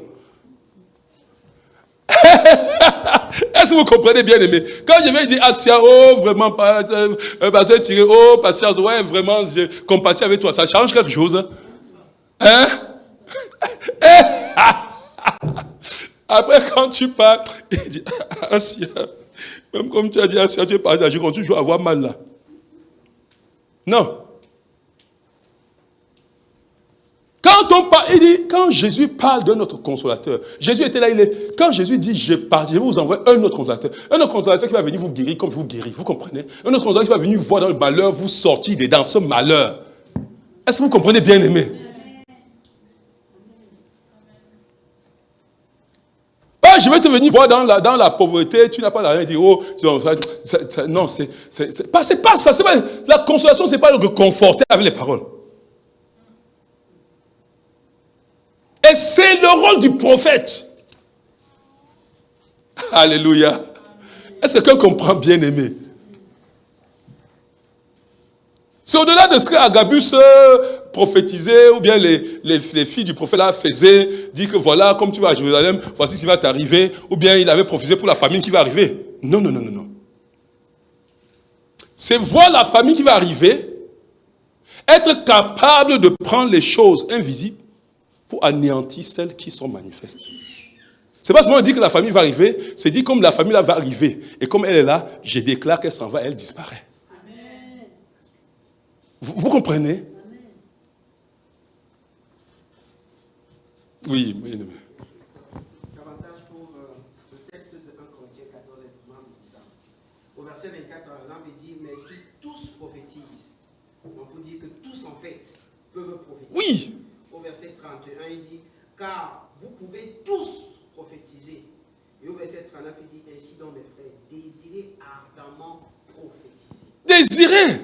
Est-ce que vous comprenez, bien-aimé? Quand je vais dire Assia, oh, vraiment, tiré, oh, patience, ouais, vraiment, je compatis avec toi, ça change quelque chose? Hein? Après, quand tu pars, il dit Assia, même comme tu as dit Assia, tu es parti, je continue à avoir mal là. Non. Quand on parle, il dit, quand Jésus parle de notre consolateur, Jésus était là, quand Jésus dit, je vais vous envoyer un autre consolateur qui va venir vous guérir comme je vous guéris, vous comprenez? Un autre consolateur qui va venir vous voir dans le malheur, vous sortir dans ce malheur. Est-ce que vous comprenez, bien aimé? Pas, je vais te venir voir dans la pauvreté, tu n'as pas l'argent, dire, oh, non, c'est pas ça, la consolation, c'est pas le conforter avec les paroles. Et c'est le rôle du prophète. Alléluia. Est-ce que quelqu'un comprend, bien aimé? C'est au-delà de ce que Agabus prophétisait, ou bien les filles du prophète là faisaient, dit que voilà, comme tu vas à Jérusalem, voici ce qui va t'arriver, ou bien il avait prophétisé pour la famine qui va arriver. Non. C'est voir la famine qui va arriver, être capable de prendre les choses invisibles pour anéantir celles qui sont manifestes. C'est pas seulement dire que la famille va arriver, c'est dire comme la famille là va arriver. Et comme elle est là, je déclare qu'elle s'en va, elle disparaît. Amen. Vous comprenez? Oui, oui. Davantage pour le texte de 1 Corinthiens 14 est vraiment bizarre. Au verset 24, par exemple, il dit, mais si tous prophétisent, on peut dire que tous, en fait, peuvent prophétiser. Oui. Au verset 31, il dit, car vous pouvez tous prophétiser. Et au verset 39, il dit, ainsi donc, mes frères, désirez ardemment prophétiser. Désirez.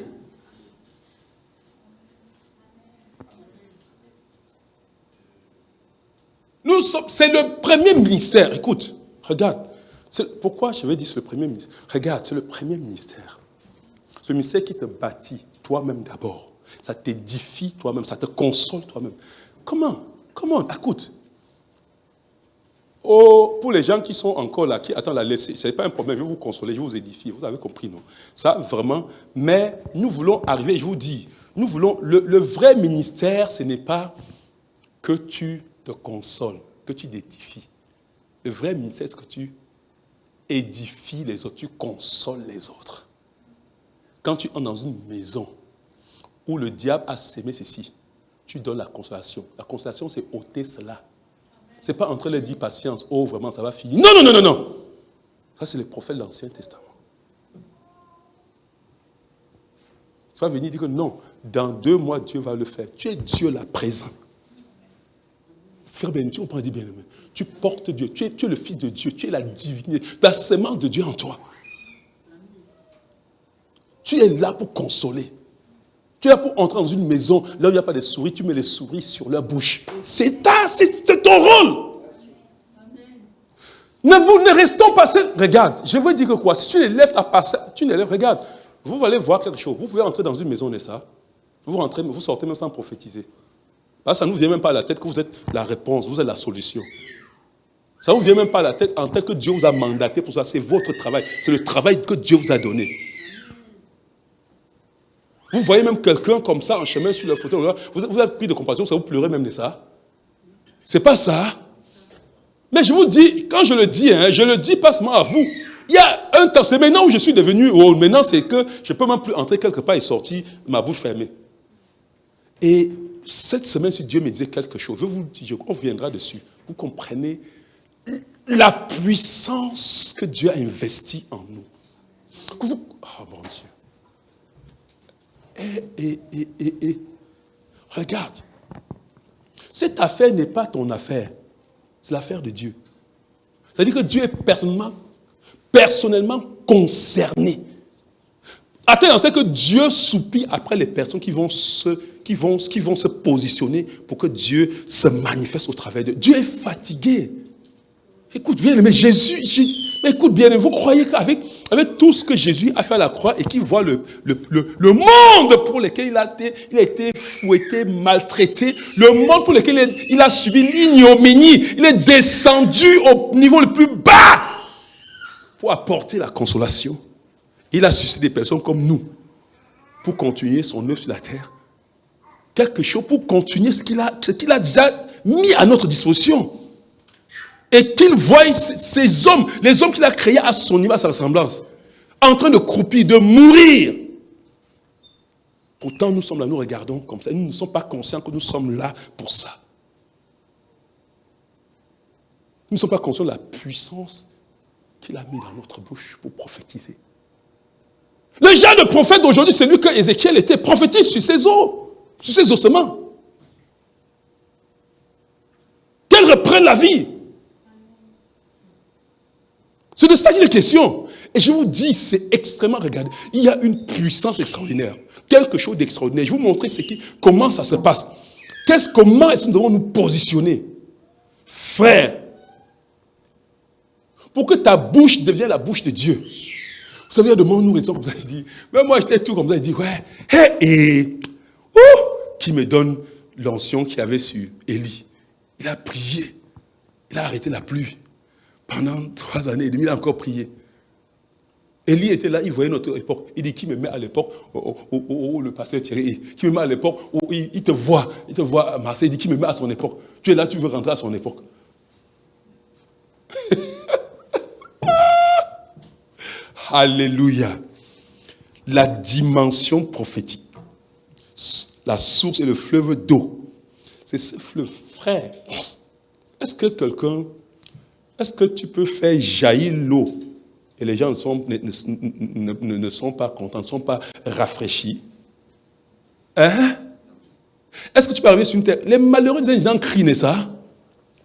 C'est le premier ministère. Écoute, regarde. Pourquoi je vais dire c'est le premier ministère? Regarde, c'est le premier ministère. Ce ministère qui te bâtit toi-même d'abord. Ça t'édifie toi-même, ça te console toi-même. Comment? Écoute. Oh, pour les gens qui sont encore là, qui attendent la laisser, ce n'est pas un problème, je vais vous consoler, je vais vous édifier. Vous avez compris, non? Ça, vraiment. Mais nous voulons arriver, je vous dis, nous voulons, le vrai ministère, ce n'est pas que tu te consoles, que tu t'édifies. Le vrai ministère, c'est que tu édifies les autres, tu consoles les autres. Quand tu entres dans une maison où le diable a sémé ceci, tu donnes la consolation. La consolation, c'est ôter cela. Ce n'est pas en train de dire patience, oh vraiment ça va finir. Non. Ça, c'est les prophètes de l'Ancien Testament. Tu vas venir dire que non, dans 2 mois, Dieu va le faire. Tu es Dieu là, présent. Frère Ben, on peut dire bien aimé. Tu portes Dieu, tu es le Fils de Dieu, tu es la divinité, la sémence de Dieu en toi. Tu es là pour consoler. Tu es là pour entrer dans une maison, là où il n'y a pas de souris, tu mets les souris sur leur bouche. C'est ton rôle. Ne restons pas seuls. Regarde, je veux dire que quoi? Si tu les lèves à passer, tu les lèves, regarde. Vous allez voir quelque chose. Vous pouvez entrer dans une maison, n'est-ce pas? Vous rentrez, vous sortez même sans prophétiser. Ça ne vous vient même pas à la tête que vous êtes la réponse, vous êtes la solution. Ça ne vous vient même pas à la tête en tel que Dieu vous a mandaté pour ça. C'est votre travail. C'est le travail que Dieu vous a donné. Vous voyez même quelqu'un comme ça en chemin sur le fauteuil. Vous avez pris de compassion, ça vous pleurez même de ça. C'est pas ça. Mais je vous dis, quand je le dis pas seulement à vous. Il y a un temps, c'est maintenant où je suis devenu, maintenant c'est que je ne peux même plus entrer quelque part et sortir, ma bouche fermée. Et cette semaine, si Dieu me disait quelque chose, je vous dis, on reviendra dessus. Vous comprenez la puissance que Dieu a investie en nous. Oh mon Dieu. Regarde. Cette affaire n'est pas ton affaire. C'est l'affaire de Dieu. C'est-à-dire que Dieu est personnellement concerné. Attends, c'est que Dieu soupire après les personnes qui vont se positionner pour que Dieu se manifeste au travers d'eux. Dieu est fatigué. Écoute bien, mais écoute bien, vous croyez qu'avec tout ce que Jésus a fait à la croix et qu'il voit le monde pour lequel il a été fouetté, maltraité, le monde pour lequel il a subi l'ignominie, il est descendu au niveau le plus bas pour apporter la consolation. Il a suscité des personnes comme nous pour continuer son œuvre sur la terre. Quelque chose pour continuer ce qu'il a déjà mis à notre disposition. Et qu'il voie ces hommes, les hommes qu'il a créés à son image, à sa ressemblance, en train de croupir, de mourir. Pourtant, nous sommes là, nous regardons comme ça. Nous ne sommes pas conscients que nous sommes là pour ça. Nous ne sommes pas conscients de la puissance qu'il a mis dans notre bouche pour prophétiser. Le genre de prophète d'aujourd'hui, c'est lui que Ézéchiel était prophétise sur ses os, sur ses ossements. Qu'elle reprenne la vie. C'est de ça qu'il est question. Et je vous dis, c'est extrêmement, regardez, il y a une puissance extraordinaire. Quelque chose d'extraordinaire. Je vais vous montrer comment ça se passe. Comment est-ce que nous devons nous positionner? Frère, pour que ta bouche devienne la bouche de Dieu. Vous savez, il y a de nous raisons comme ça, il dit, mais moi j'étais tout comme ça, il dit, ouais, qui me donne l'onction qu'il y avait sur Élie. Il a prié, il a arrêté la pluie. Pendant 3 années et demie, il a encore prié. Élie était là, il voyait notre époque. Il dit, qui me met à l'époque, le pasteur Thierry, qui me met à l'époque, il te voit à Marseille, il dit, qui me met à son époque. Tu es là, tu veux rentrer à son époque. Alléluia. La dimension prophétique. la source et le fleuve d'eau. C'est ce fleuve, frère. Est-ce que tu peux faire jaillir l'eau et les gens ne sont pas contents, ne sont pas rafraîchis? Hein? Est-ce que tu peux arriver sur une terre? Les malheureux des gens crient, n'est-ce pas?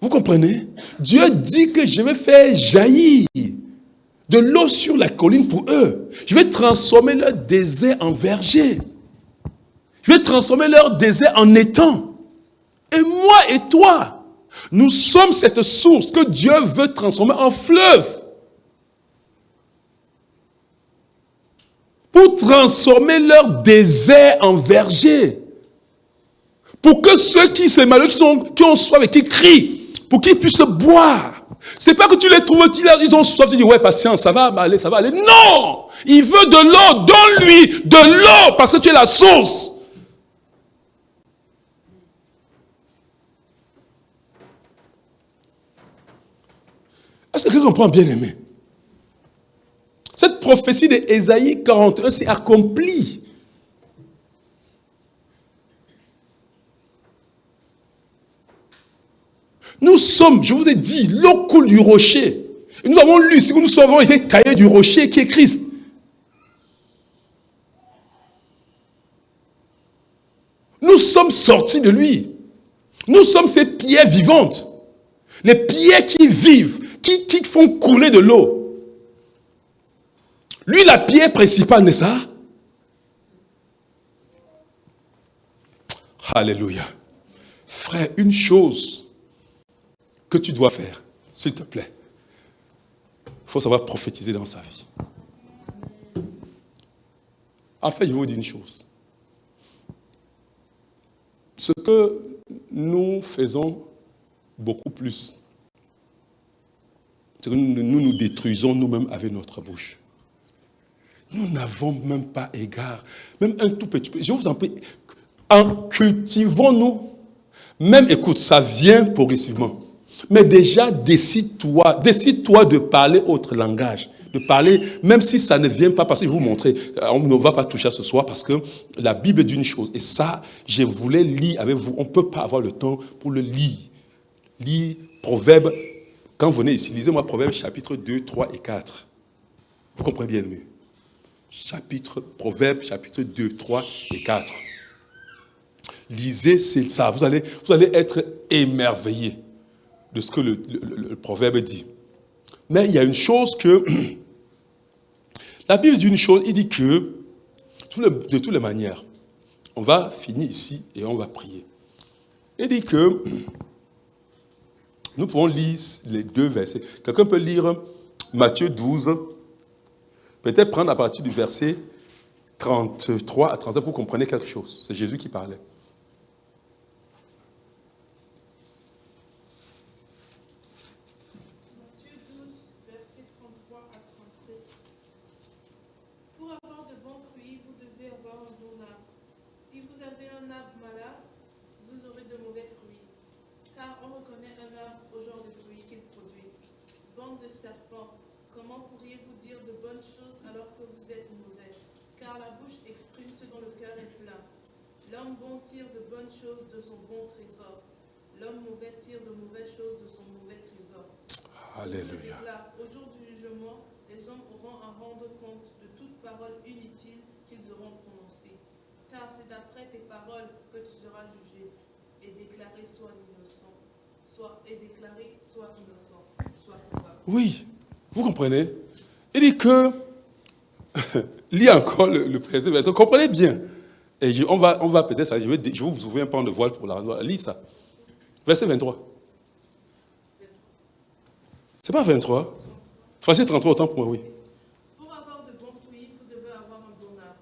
Vous comprenez? Dieu dit que je vais faire jaillir de l'eau sur la colline pour eux. Je vais transformer leur désert en verger. Je vais transformer leur désert en étang. Et moi et toi, nous sommes cette source que Dieu veut transformer en fleuve. Pour transformer leur désert en verger. Pour que ceux qui sont malheureux, qui ont soif et qui crient, pour qu'ils puissent boire. C'est pas que tu les trouves, ils ont soif, tu dis, ouais, patience, ça va aller, ça va aller. Non! Il veut de l'eau, donne-lui de l'eau, parce que tu es la source. Est-ce que quelqu'un comprend, bien aimé? Cette prophétie d'Ésaïe 41 s'est accomplie. Nous sommes, je vous ai dit, l'eau coule du rocher. Et nous avons lu, si nous avons été taillés du rocher qui est Christ. Nous sommes sortis de lui. Nous sommes ces pierres vivantes. Les pierres qui vivent, qui font couler de l'eau. Lui, la pierre principale, n'est-ce pas? Alléluia. Frère, une chose que tu dois faire, s'il te plaît. Il faut savoir prophétiser dans sa vie. En fait, je vais vous dire une chose. Ce que nous faisons beaucoup plus, c'est que nous détruisons nous-mêmes avec notre bouche. Nous n'avons même pas égard, même un tout petit peu. Je vous en prie, en cultivons-nous. Même, écoute, ça vient progressivement. Mais déjà, décide-toi de parler autre langage. De parler, même si ça ne vient pas, parce que je vais vous montrer, on ne va pas toucher à ce soir, parce que la Bible dit une chose, et ça, je voulais lire avec vous, on ne peut pas avoir le temps pour le lire. Lire Proverbes, quand vous venez ici, lisez-moi Proverbes chapitre 2, 3 et 4. Vous comprenez bien mieux. Proverbes chapitre 2, 3 et 4. Lisez, c'est ça, vous allez être émerveillés de ce que le proverbe dit. Mais il y a une chose que... La Bible dit une chose, il dit que, de toutes les manières, on va finir ici et on va prier. Il dit que nous pouvons lire les deux versets. Quelqu'un peut lire Matthieu 12, peut-être prendre à partir du verset 33 à 35 pour que vous compreniez quelque chose. C'est Jésus qui parlait. Serpent, comment pourriez-vous dire de bonnes choses alors que vous êtes mauvais? Car la bouche exprime ce dont le cœur est plein. L'homme bon tire de bonnes choses de son bon trésor. L'homme mauvais tire de mauvaises choses de son mauvais trésor. Alléluia. Au jour du jugement, les hommes auront à rendre compte de toute parole inutile qu'ils auront prononcée. Car c'est d'après tes paroles que tu seras jugé et déclaré soit innocent, soit innocent, soit coupable. Oui, vous comprenez? Il dit que, lis encore le président, comprenez bien. Et on va peut-être ça, je vais vous ouvrir un pan de voile pour la radio. Lis ça. Verset 23. C'est pas 23. Verset 33 autant pour moi, oui. Pour avoir de bons fruits, vous devez avoir un bon arbre.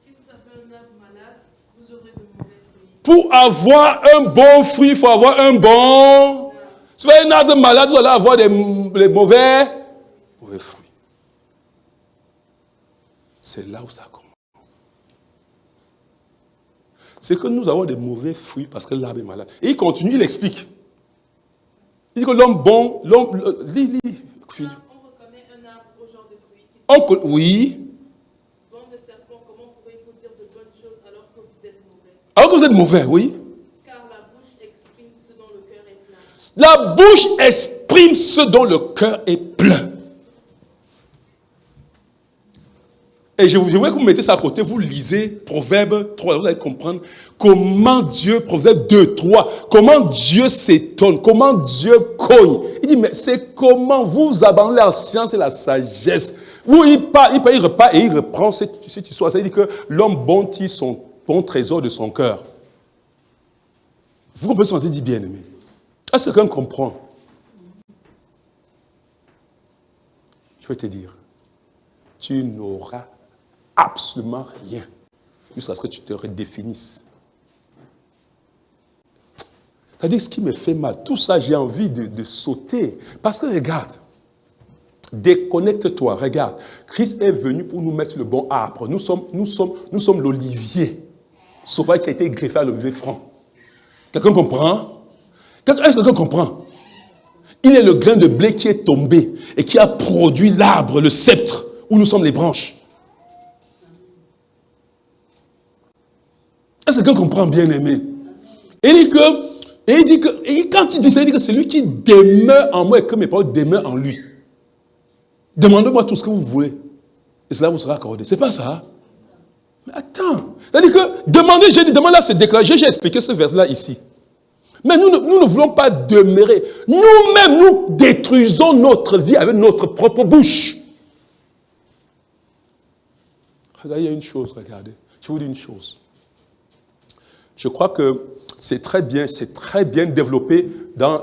Si vous avez un arbre malade, vous aurez de mauvais fruits. Pour avoir un bon fruit, il faut avoir un bon... Si vous avez un arbre malade, vous allez avoir les mauvais fruits. C'est là où ça commence. C'est que nous avons des mauvais fruits parce que l'arbre est malade. Et il continue, il explique. Il dit que l'homme bon, on reconnaît un arbre au genre de fruits. Oui. Bande de serpents, comment pouvez-vous dire de bonnes choses alors que vous êtes mauvais? Alors que vous êtes mauvais, oui. Car la bouche exprime ce dont le cœur est plein. La bouche exprime ce dont le cœur est plein. Et je voudrais que vous mettez ça à côté, vous lisez Proverbe 3, vous allez comprendre comment Dieu, Proverbe 2, 3, comment Dieu s'étonne, comment Dieu cogne. Il dit, mais c'est comment vous abandonnez la science et la sagesse. Vous, il repart et il reprend cette histoire. Ça veut dire que l'homme bon tire son bon trésor de son cœur. Vous comprenez ce qu'on dit, bien aimé? Est-ce que quelqu'un comprend? Je vais te dire, tu n'auras absolument rien jusqu'à ce que tu te redéfinisses. C'est-à-dire ce qui me fait mal, tout ça j'ai envie de sauter. Parce que regarde, déconnecte-toi, regarde. Christ est venu pour nous mettre le bon arbre. Nous sommes l'olivier sauvage qui a été greffé à l'olivier franc. Quelqu'un comprend? Est-ce que quelqu'un comprend? Il est le grain de blé qui est tombé et qui a produit l'arbre, le sceptre, où nous sommes les branches. Est-ce que quelqu'un comprend, bien aimé? Et quand il dit ça, il dit que c'est lui qui demeure en moi et que mes paroles demeurent en lui. Demandez-moi tout ce que vous voulez. Et cela vous sera accordé. C'est pas ça? Mais attends. C'est-à-dire que demandez là, c'est déclaré. J'ai expliqué ce verset-là ici. Mais nous ne voulons pas demeurer. Nous-mêmes, nous détruisons notre vie avec notre propre bouche. Regardez, il y a une chose, regardez. Je vous dis une chose. Je crois que c'est très bien développé dans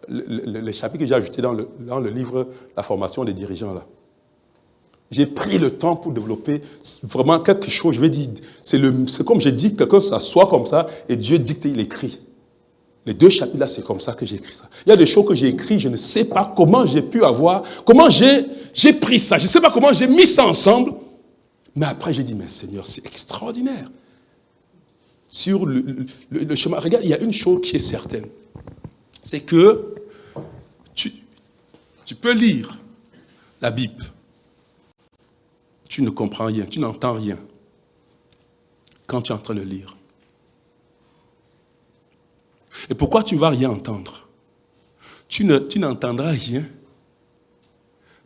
les chapitres que j'ai ajoutés dans le livre La formation des dirigeants. Là. J'ai pris le temps pour développer vraiment quelque chose. Je vais dire, c'est comme j'ai dit, quelqu'un s'assoit comme ça et Dieu dicte, il écrit. Les 2 chapitres là, c'est comme ça que j'ai écrit ça. Il y a des choses que j'ai écrites, je ne sais pas comment j'ai pu avoir, comment j'ai pris ça, je ne sais pas comment j'ai mis ça ensemble. Mais après, j'ai dit, mais Seigneur, c'est extraordinaire. Sur le chemin, regarde, il y a une chose qui est certaine. C'est que tu peux lire la Bible. Tu ne comprends rien, tu n'entends rien. Quand tu es en train de lire. Et pourquoi tu ne vas rien entendre? Tu n'entendras rien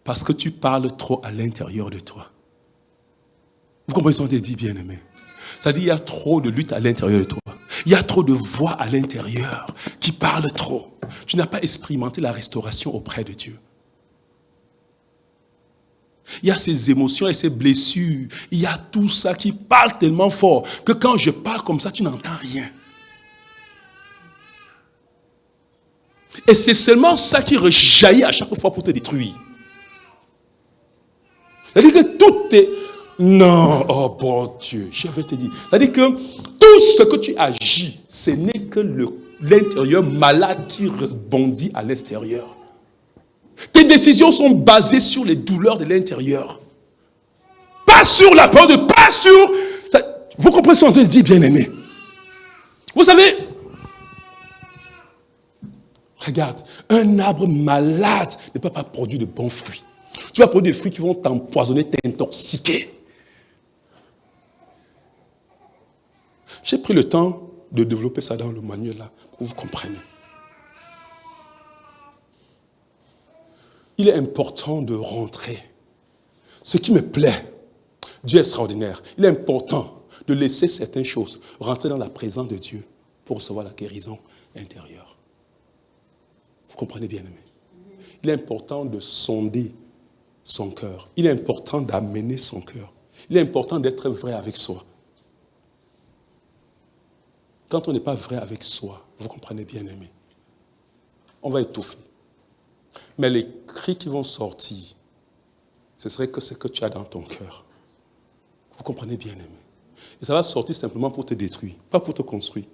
parce que tu parles trop à l'intérieur de toi. Vous comprenez ce qu'on dit, bien-aimé? C'est-à-dire qu'il y a trop de lutte à l'intérieur de toi. Il y a trop de voix à l'intérieur qui parlent trop. Tu n'as pas expérimenté la restauration auprès de Dieu. Il y a ces émotions et ces blessures. Il y a tout ça qui parle tellement fort que quand je parle comme ça, tu n'entends rien. Et c'est seulement ça qui rejaillit à chaque fois pour te détruire. C'est-à-dire que tout est... Non, oh bon Dieu, je vais te dire. C'est-à-dire que tout ce que tu agis, ce n'est que l'intérieur malade qui rebondit à l'extérieur. Tes décisions sont basées sur les douleurs de l'intérieur. Pas sur la peur pas sur... Vous comprenez ce qu'on dit, bien-aimé? Vous savez, regarde, un arbre malade ne peut pas produire de bons fruits. Tu vas produire des fruits qui vont t'empoisonner, t'intoxiquer. J'ai pris le temps de développer ça dans le manuel là, pour que vous compreniez. Il est important de rentrer. Ce qui me plaît, Dieu est extraordinaire. Il est important de laisser certaines choses rentrer dans la présence de Dieu pour recevoir la guérison intérieure. Vous comprenez bien, aimé? Il est important de sonder son cœur. Il est important d'amener son cœur. Il est important d'être vrai avec soi. Quand on n'est pas vrai avec soi, vous comprenez bien, aimé, on va étouffer. Mais les cris qui vont sortir, ce serait que ce que tu as dans ton cœur. Vous comprenez bien, aimé. Et ça va sortir simplement pour te détruire, pas pour te construire.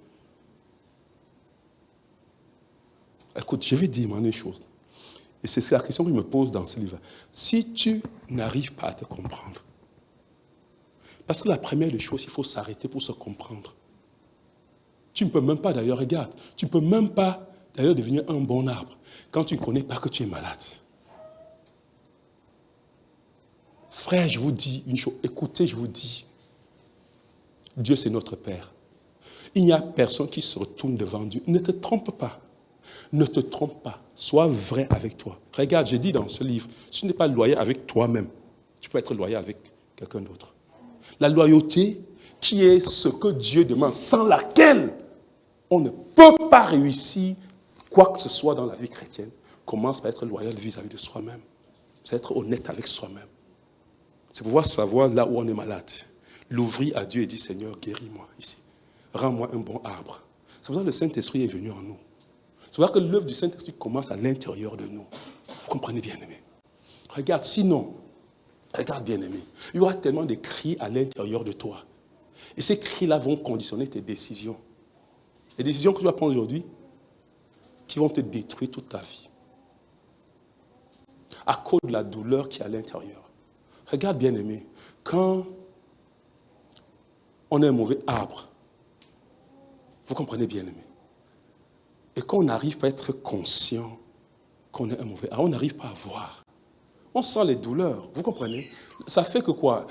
Écoute, je vais dire une chose. Et c'est la question que je me pose dans ce livre. Si tu n'arrives pas à te comprendre, parce que la première des choses, il faut s'arrêter pour se comprendre. Tu ne peux même pas, d'ailleurs, regarde, tu ne peux même pas, d'ailleurs, devenir un bon arbre quand tu ne connais pas que tu es malade. Frère, je vous dis une chose, écoutez, je vous dis, Dieu c'est notre Père. Il n'y a personne qui se retourne devant Dieu. Ne te trompe pas. Ne te trompe pas. Sois vrai avec toi. Regarde, j'ai dit dans ce livre, si tu n'es pas loyal avec toi-même, tu peux être loyal avec quelqu'un d'autre. La loyauté, qui est ce que Dieu demande, sans laquelle on ne peut pas réussir quoi que ce soit dans la vie chrétienne, commence par être loyal vis-à-vis de soi-même. C'est être honnête avec soi-même. C'est pouvoir savoir là où on est malade. L'ouvrir à Dieu et dire, Seigneur, guéris-moi ici. Rends-moi un bon arbre. C'est pour ça que le Saint-Esprit est venu en nous. C'est pour ça que l'œuvre du Saint-Esprit commence à l'intérieur de nous. Vous comprenez, bien-aimé? Regarde, sinon, regarde, bien-aimé, il y aura tellement de cris à l'intérieur de toi. Et ces cris-là vont conditionner tes décisions. Les décisions que tu vas prendre aujourd'hui, qui vont te détruire toute ta vie. À cause de la douleur qui est à l'intérieur. Regarde, bien-aimé, quand on est un mauvais arbre, vous comprenez, bien-aimé, et qu'on n'arrive pas à être conscient qu'on est un mauvais arbre, on n'arrive pas à voir. On sent les douleurs, vous comprenez? Ça fait que quoi?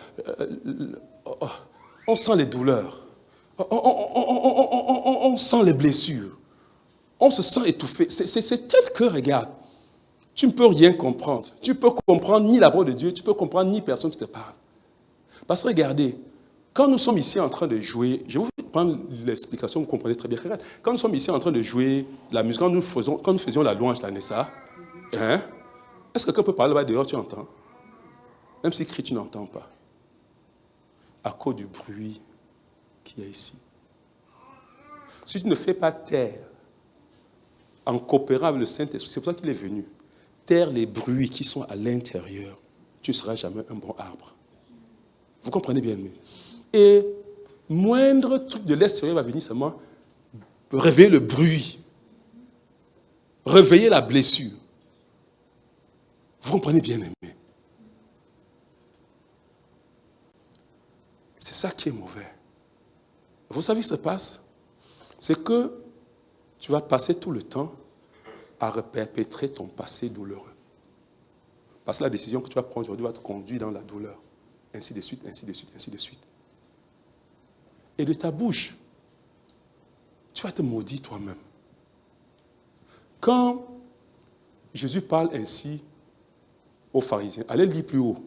On sent les douleurs. On sent les blessures. On se sent étouffé. C'est tel que, regarde, tu ne peux rien comprendre. Tu ne peux comprendre ni la parole de Dieu, tu ne peux comprendre ni personne qui te parle. Parce que regardez, quand nous sommes ici en train de jouer, je vais vous prendre l'explication, vous comprenez très bien. Regarde, quand nous sommes ici en train de jouer la musique, quand nous faisions la louange, la Nessa, hein, est-ce que quelqu'un peut parler là-bas dehors, tu entends? Même si crie, tu n'entends pas. À cause du bruit qu'il y a ici. Si tu ne fais pas taire, en coopérant avec le Saint-Esprit, c'est pour ça qu'il est venu, taire les bruits qui sont à l'intérieur, tu ne seras jamais un bon arbre. Vous comprenez bien, mais. Et moindre truc de l'extérieur va venir seulement réveiller le bruit, réveiller la blessure. Vous comprenez bien, aimé. C'est ça qui est mauvais. Vous savez ce qui se passe? C'est que tu vas passer tout le temps à perpétrer ton passé douloureux. Parce que la décision que tu vas prendre aujourd'hui va te conduire dans la douleur. Ainsi de suite, ainsi de suite, ainsi de suite. Et de ta bouche, tu vas te maudire toi-même. Quand Jésus parle ainsi aux pharisiens, allez lire plus haut.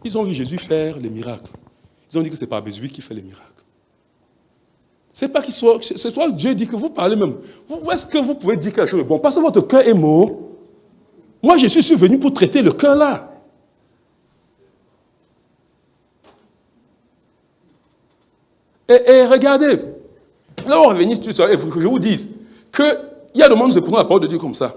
Ils ont vu Jésus faire les miracles. Ils ont dit que ce n'est pas Jésus qui fait les miracles. C'est pas qu'il soit, c'est toi, Dieu dit que vous parlez même. Est-ce que vous pouvez dire quelque chose de bon? Parce que votre cœur est mort. Moi, je suis venu pour traiter le cœur là. Et regardez, là on va revenir sur ça, et je vous dis qu'il y a le moment où nous écoutons la parole de Dieu comme ça.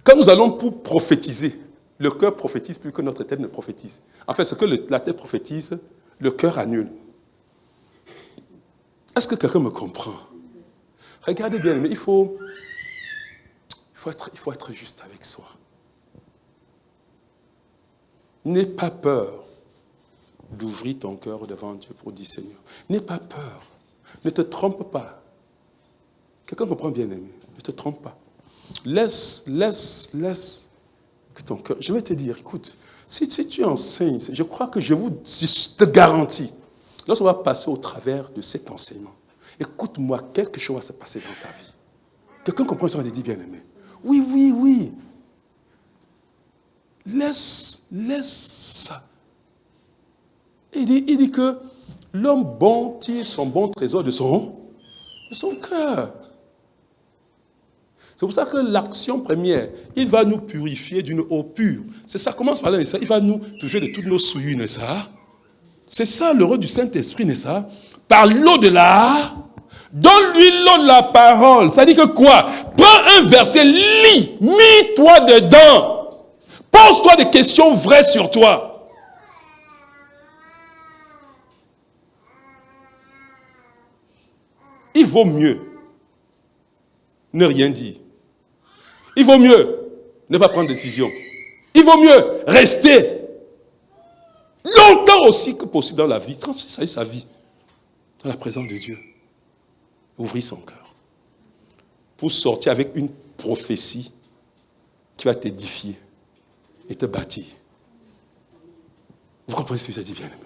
Quand nous allons pour prophétiser, le cœur prophétise plus que notre tête ne prophétise. En fait, ce que la tête prophétise, le cœur annule. Est-ce que quelqu'un me comprend? Regardez bien, mais il faut être juste avec soi. N'aie pas peur d'ouvrir ton cœur devant Dieu pour dire Seigneur. N'aie pas peur. Ne te trompe pas. Quelqu'un comprend bien, aimé. Ne te trompe pas. Laisse que ton cœur... Je vais te dire, écoute, si tu enseignes, je crois que je te garantis, lorsqu'on va passer au travers de cet enseignement, écoute-moi, quelque chose va se passer dans ta vie. Quelqu'un comprend ce qu'on dit, bien aimé. Oui. Laisse ça. Il dit que l'homme bon tire son bon trésor de son cœur. C'est pour ça que l'action première, il va nous purifier d'une eau pure. C'est ça, commence par là, ça. Il va nous toucher de toutes nos souillures, n'est-ce pas? C'est ça le rôle du Saint-Esprit, n'est-ce pas? Par l'au-delà, donne-lui l'eau de la parole. Ça dit que quoi? Prends un verset, lis, mets-toi dedans. Pose-toi des questions vraies sur toi. Il vaut mieux ne rien dire. Il vaut mieux ne pas prendre de décision. Il vaut mieux rester longtemps aussi que possible dans la vie, quand il s'agit de sa vie, dans la présence de Dieu. Ouvrir son cœur. Pour sortir avec une prophétie qui va t'édifier et te bâtir. Vous comprenez ce que je dis, bien aimé?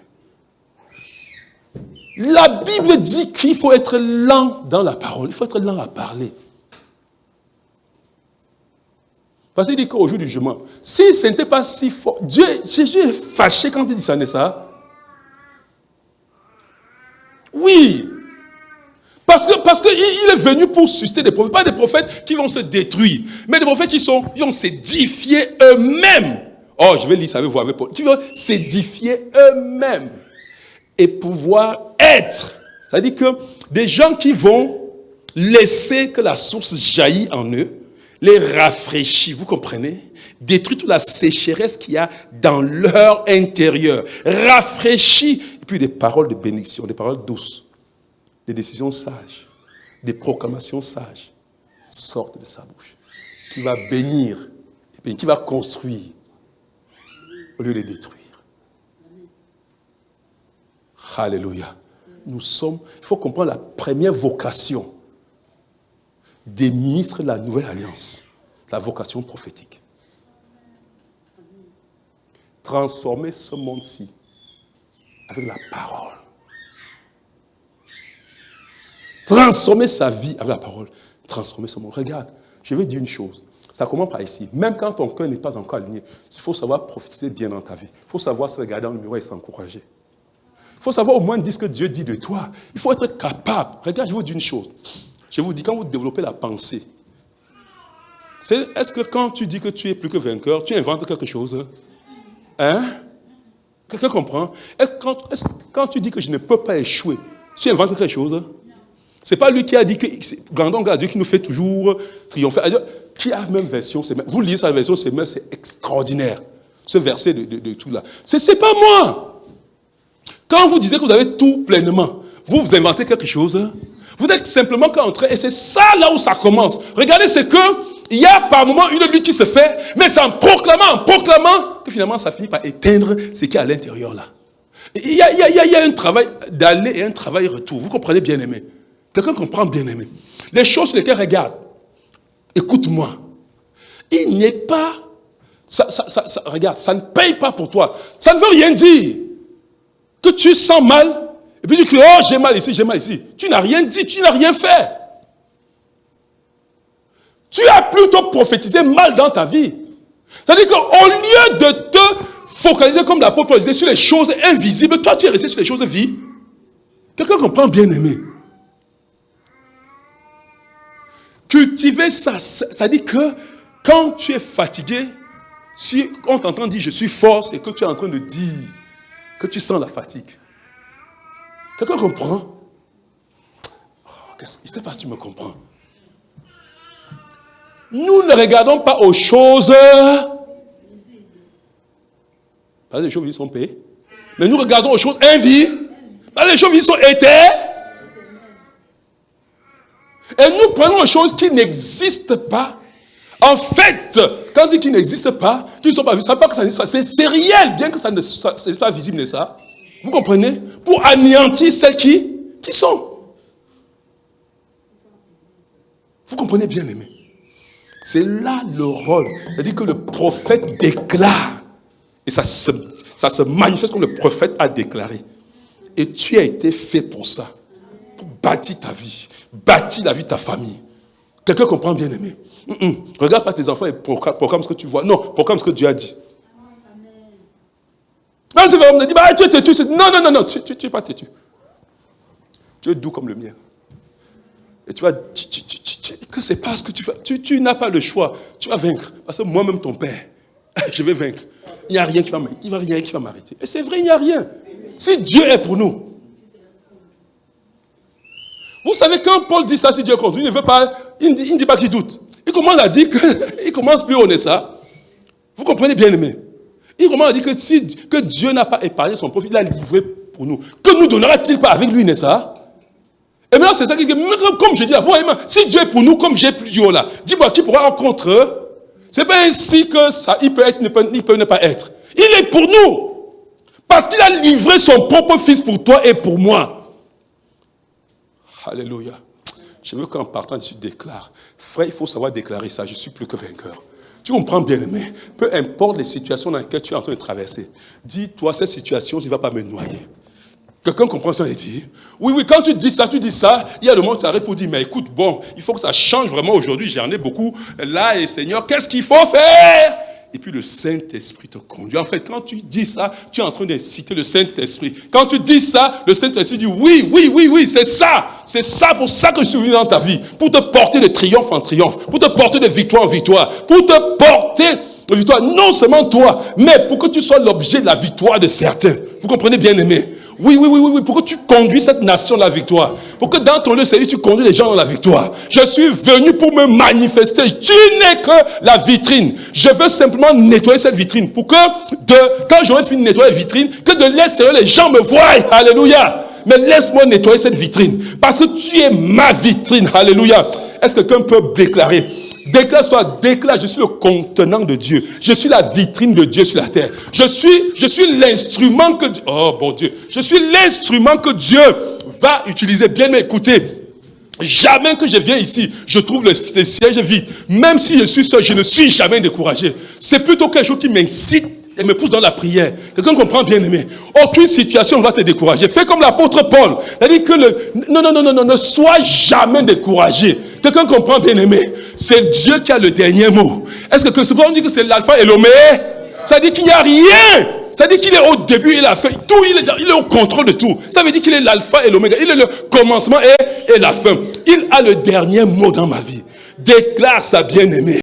La Bible dit qu'il faut être lent dans la parole. Il faut être lent à parler. Parce qu'il dit qu'au jour du jugement, si ce n'était pas si fort, Jésus est fâché quand il dit ça, n'est-ce pas? Oui. Parce qu'il est venu pour susciter des prophètes. Pas des prophètes qui vont se détruire, mais des prophètes qui vont s'édifier eux-mêmes. Oh, je vais lire ça avec vous, avec Paul. Qui vont s'édifier eux-mêmes et pouvoir être. C'est-à-dire que des gens qui vont laisser que la source jaillit en eux, les rafraîchir, vous comprenez? Détruire toute la sécheresse qu'il y a dans leur intérieur. Rafraîchir. Et puis des paroles de bénédiction, des paroles douces, des décisions sages, des proclamations sages sortent de sa bouche. Qui va bénir, et qui va construire au lieu de détruire. Alléluia. Il faut comprendre la première vocation des ministres de la Nouvelle Alliance, la vocation prophétique. Transformer ce monde-ci avec la parole. Transformer sa vie avec la parole. Transformer ce monde. Regarde, je vais dire une chose. Ça commence par ici. Même quand ton cœur n'est pas encore aligné, il faut savoir prophétiser bien dans ta vie. Il faut savoir se regarder dans le miroir et s'encourager. Il faut savoir au moins dire ce que Dieu dit de toi. Il faut être capable. Regarde, je vous dis une chose. Je vous dis, quand vous développez la pensée, est-ce que quand tu dis que tu es plus que vainqueur, tu inventes quelque chose? Hein? Quelqu'un comprend? Est-ce que quand tu dis que je ne peux pas échouer, tu inventes quelque chose? Ce n'est pas lui qui a dit que, grandons à Dieu qui nous fait toujours triompher. Qui a la même version? Vous lisez sa version, c'est extraordinaire. Ce verset de tout là. Ce n'est pas moi. Quand vous disiez que vous avez tout pleinement, vous inventez quelque chose. Vous êtes simplement qu'en train, et c'est ça là où ça commence. Regardez, c'est que il y a par moment une lutte qui se fait, mais c'est en proclamant, que finalement ça finit par éteindre ce qui est à l'intérieur là. Il y a un travail d'aller et un travail retour. Vous comprenez, bien aimé? Quelqu'un comprend, bien aimé? Les choses sur lesquelles regarde, écoute-moi. Il n'est pas, regarde, ça ne paye pas pour toi. Ça ne veut rien dire que tu sens mal. Et puis tu dis, oh, j'ai mal ici, j'ai mal ici. Tu n'as rien dit, tu n'as rien fait. Tu as plutôt prophétisé mal dans ta vie. C'est-à-dire qu'au lieu de te focaliser, comme l'apôtre disait, sur les choses invisibles, toi tu es resté sur les choses vives. Quelqu'un comprend, bien aimé? Cultiver ça, ça dit que quand tu es fatigué, si on t'entend dire je suis fort, c'est que tu es en train de dire que tu sens la fatigue. Quelqu'un comprend? Je ne sais pas si tu me comprends. Nous ne regardons pas aux choses. Parce que les choses visibles sont payées. Mais nous regardons aux choses invisibles. Parce que les choses visibles sont éternelles. Et nous prenons les choses qui n'existent pas. En fait, quand on dit qu'ils n'existent pas, qu'ils ne sont pas vus, ça ne veut pas que ça n'existe pas. C'est réel, bien que ça ne soit pas visible, n'est-ce pas? Vous comprenez? Pour anéantir celles qui sont. Vous comprenez, bien aimé? C'est là le rôle. C'est-à-dire que le prophète déclare. Et ça se manifeste comme le prophète a déclaré. Et tu as été fait pour ça. Pour bâtir ta vie. Bâtir la vie de ta famille. Quelqu'un comprend, bien aimé? Regarde pas tes enfants et proclame ce que tu vois. Non, proclame ce que Dieu a dit. Non, c'est vrai, on me dit, tu es têtu. Non, tu n'es pas têtu. Tu es doux comme le mien. Et tu vas, que c'est pas ce que tu fais. Tu n'as pas le choix. Tu vas vaincre. Parce que moi-même, ton père, je vais vaincre. Il n'y a rien qui va m'arrêter. Il n'y a rien qui va m'arrêter. Et c'est vrai, il n'y a rien. Si Dieu est pour nous. Vous savez, quand Paul dit ça, si Dieu est contre nous, il ne veut pas, il ne dit pas qu'il doute. Il commence à dire qu'il commence plus, on est ça. Vous comprenez, bien aimé? Il commence à dire que Dieu n'a pas épargné son prophète, il l'a livré pour nous. Que nous donnera-t-il pas avec lui, n'est-ce pas? Et maintenant, c'est ça qu'il dit, comme je dis là, si Dieu est pour nous, comme j'ai plus Dieu là, dis-moi, tu pourras en contre eux. C'est pas ainsi que ça, il peut ne pas être. Il est pour nous. Parce qu'il a livré son propre fils pour toi et pour moi. Alléluia. Je veux qu'en partant d'ici, tu déclares. Frère, il faut savoir déclarer ça. Je suis plus que vainqueur. Tu comprends, bien aimé? Peu importe les situations dans lesquelles tu es en train de traverser. Dis-toi, cette situation, tu ne vas pas me noyer. Quelqu'un comprend ça et dit, oui, quand tu dis ça, il y a le monde qui t'arrête pour dire, mais écoute, bon, il faut que ça change vraiment aujourd'hui, j'en ai beaucoup là, et Seigneur, qu'est-ce qu'il faut faire? Et puis le Saint-Esprit te conduit. En fait, quand tu dis ça, tu es en train d'inciter le Saint-Esprit. Quand tu dis ça, le Saint-Esprit dit, oui, c'est ça pour ça que je suis venu dans ta vie, pour te porter de triomphe en triomphe, pour te porter de victoire en victoire, pour te porter de victoire, non seulement toi, mais pour que tu sois l'objet de la victoire de certains. Vous comprenez, bien-aimés? Oui, pour que tu conduis cette nation à la victoire. Pour que dans ton lieu de service, tu conduis les gens dans la victoire. Je suis venu pour me manifester. Tu n'es que la vitrine. Je veux simplement nettoyer cette vitrine. Pour que, quand j'aurai fini de nettoyer la vitrine, que de l'extérieur, les gens me voient. Alléluia. Mais laisse-moi nettoyer cette vitrine. Parce que tu es ma vitrine. Alléluia. Est-ce que quelqu'un peut déclarer? Déclare, je suis le contenant de Dieu. Je suis la vitrine de Dieu sur la terre. Je suis l'instrument que Dieu, oh bon Dieu, je suis l'instrument que Dieu va utiliser. Bien, mais écoutez, jamais que je viens ici, je trouve le siège vide. Même si je suis seul, je ne suis jamais découragé. C'est plutôt quelque chose qui m'incite et me pousse dans la prière. Quelqu'un comprend, bien aimé? Aucune situation ne va te décourager. Fais comme l'apôtre Paul. C'est-à-dire que non, ne sois jamais découragé. Quelqu'un comprend, bien aimé? C'est Dieu qui a le dernier mot. Est-ce que c'est pour on dit que c'est l'alpha et l'oméga? Ça veut dire qu'il n'y a rien. Ça veut dire qu'il est au début et la fin. Tout, il est au contrôle de tout. Ça veut dire qu'il est l'alpha et l'oméga. Il est le commencement et la fin. Il a le dernier mot dans ma vie. Déclare ça, bien aimé.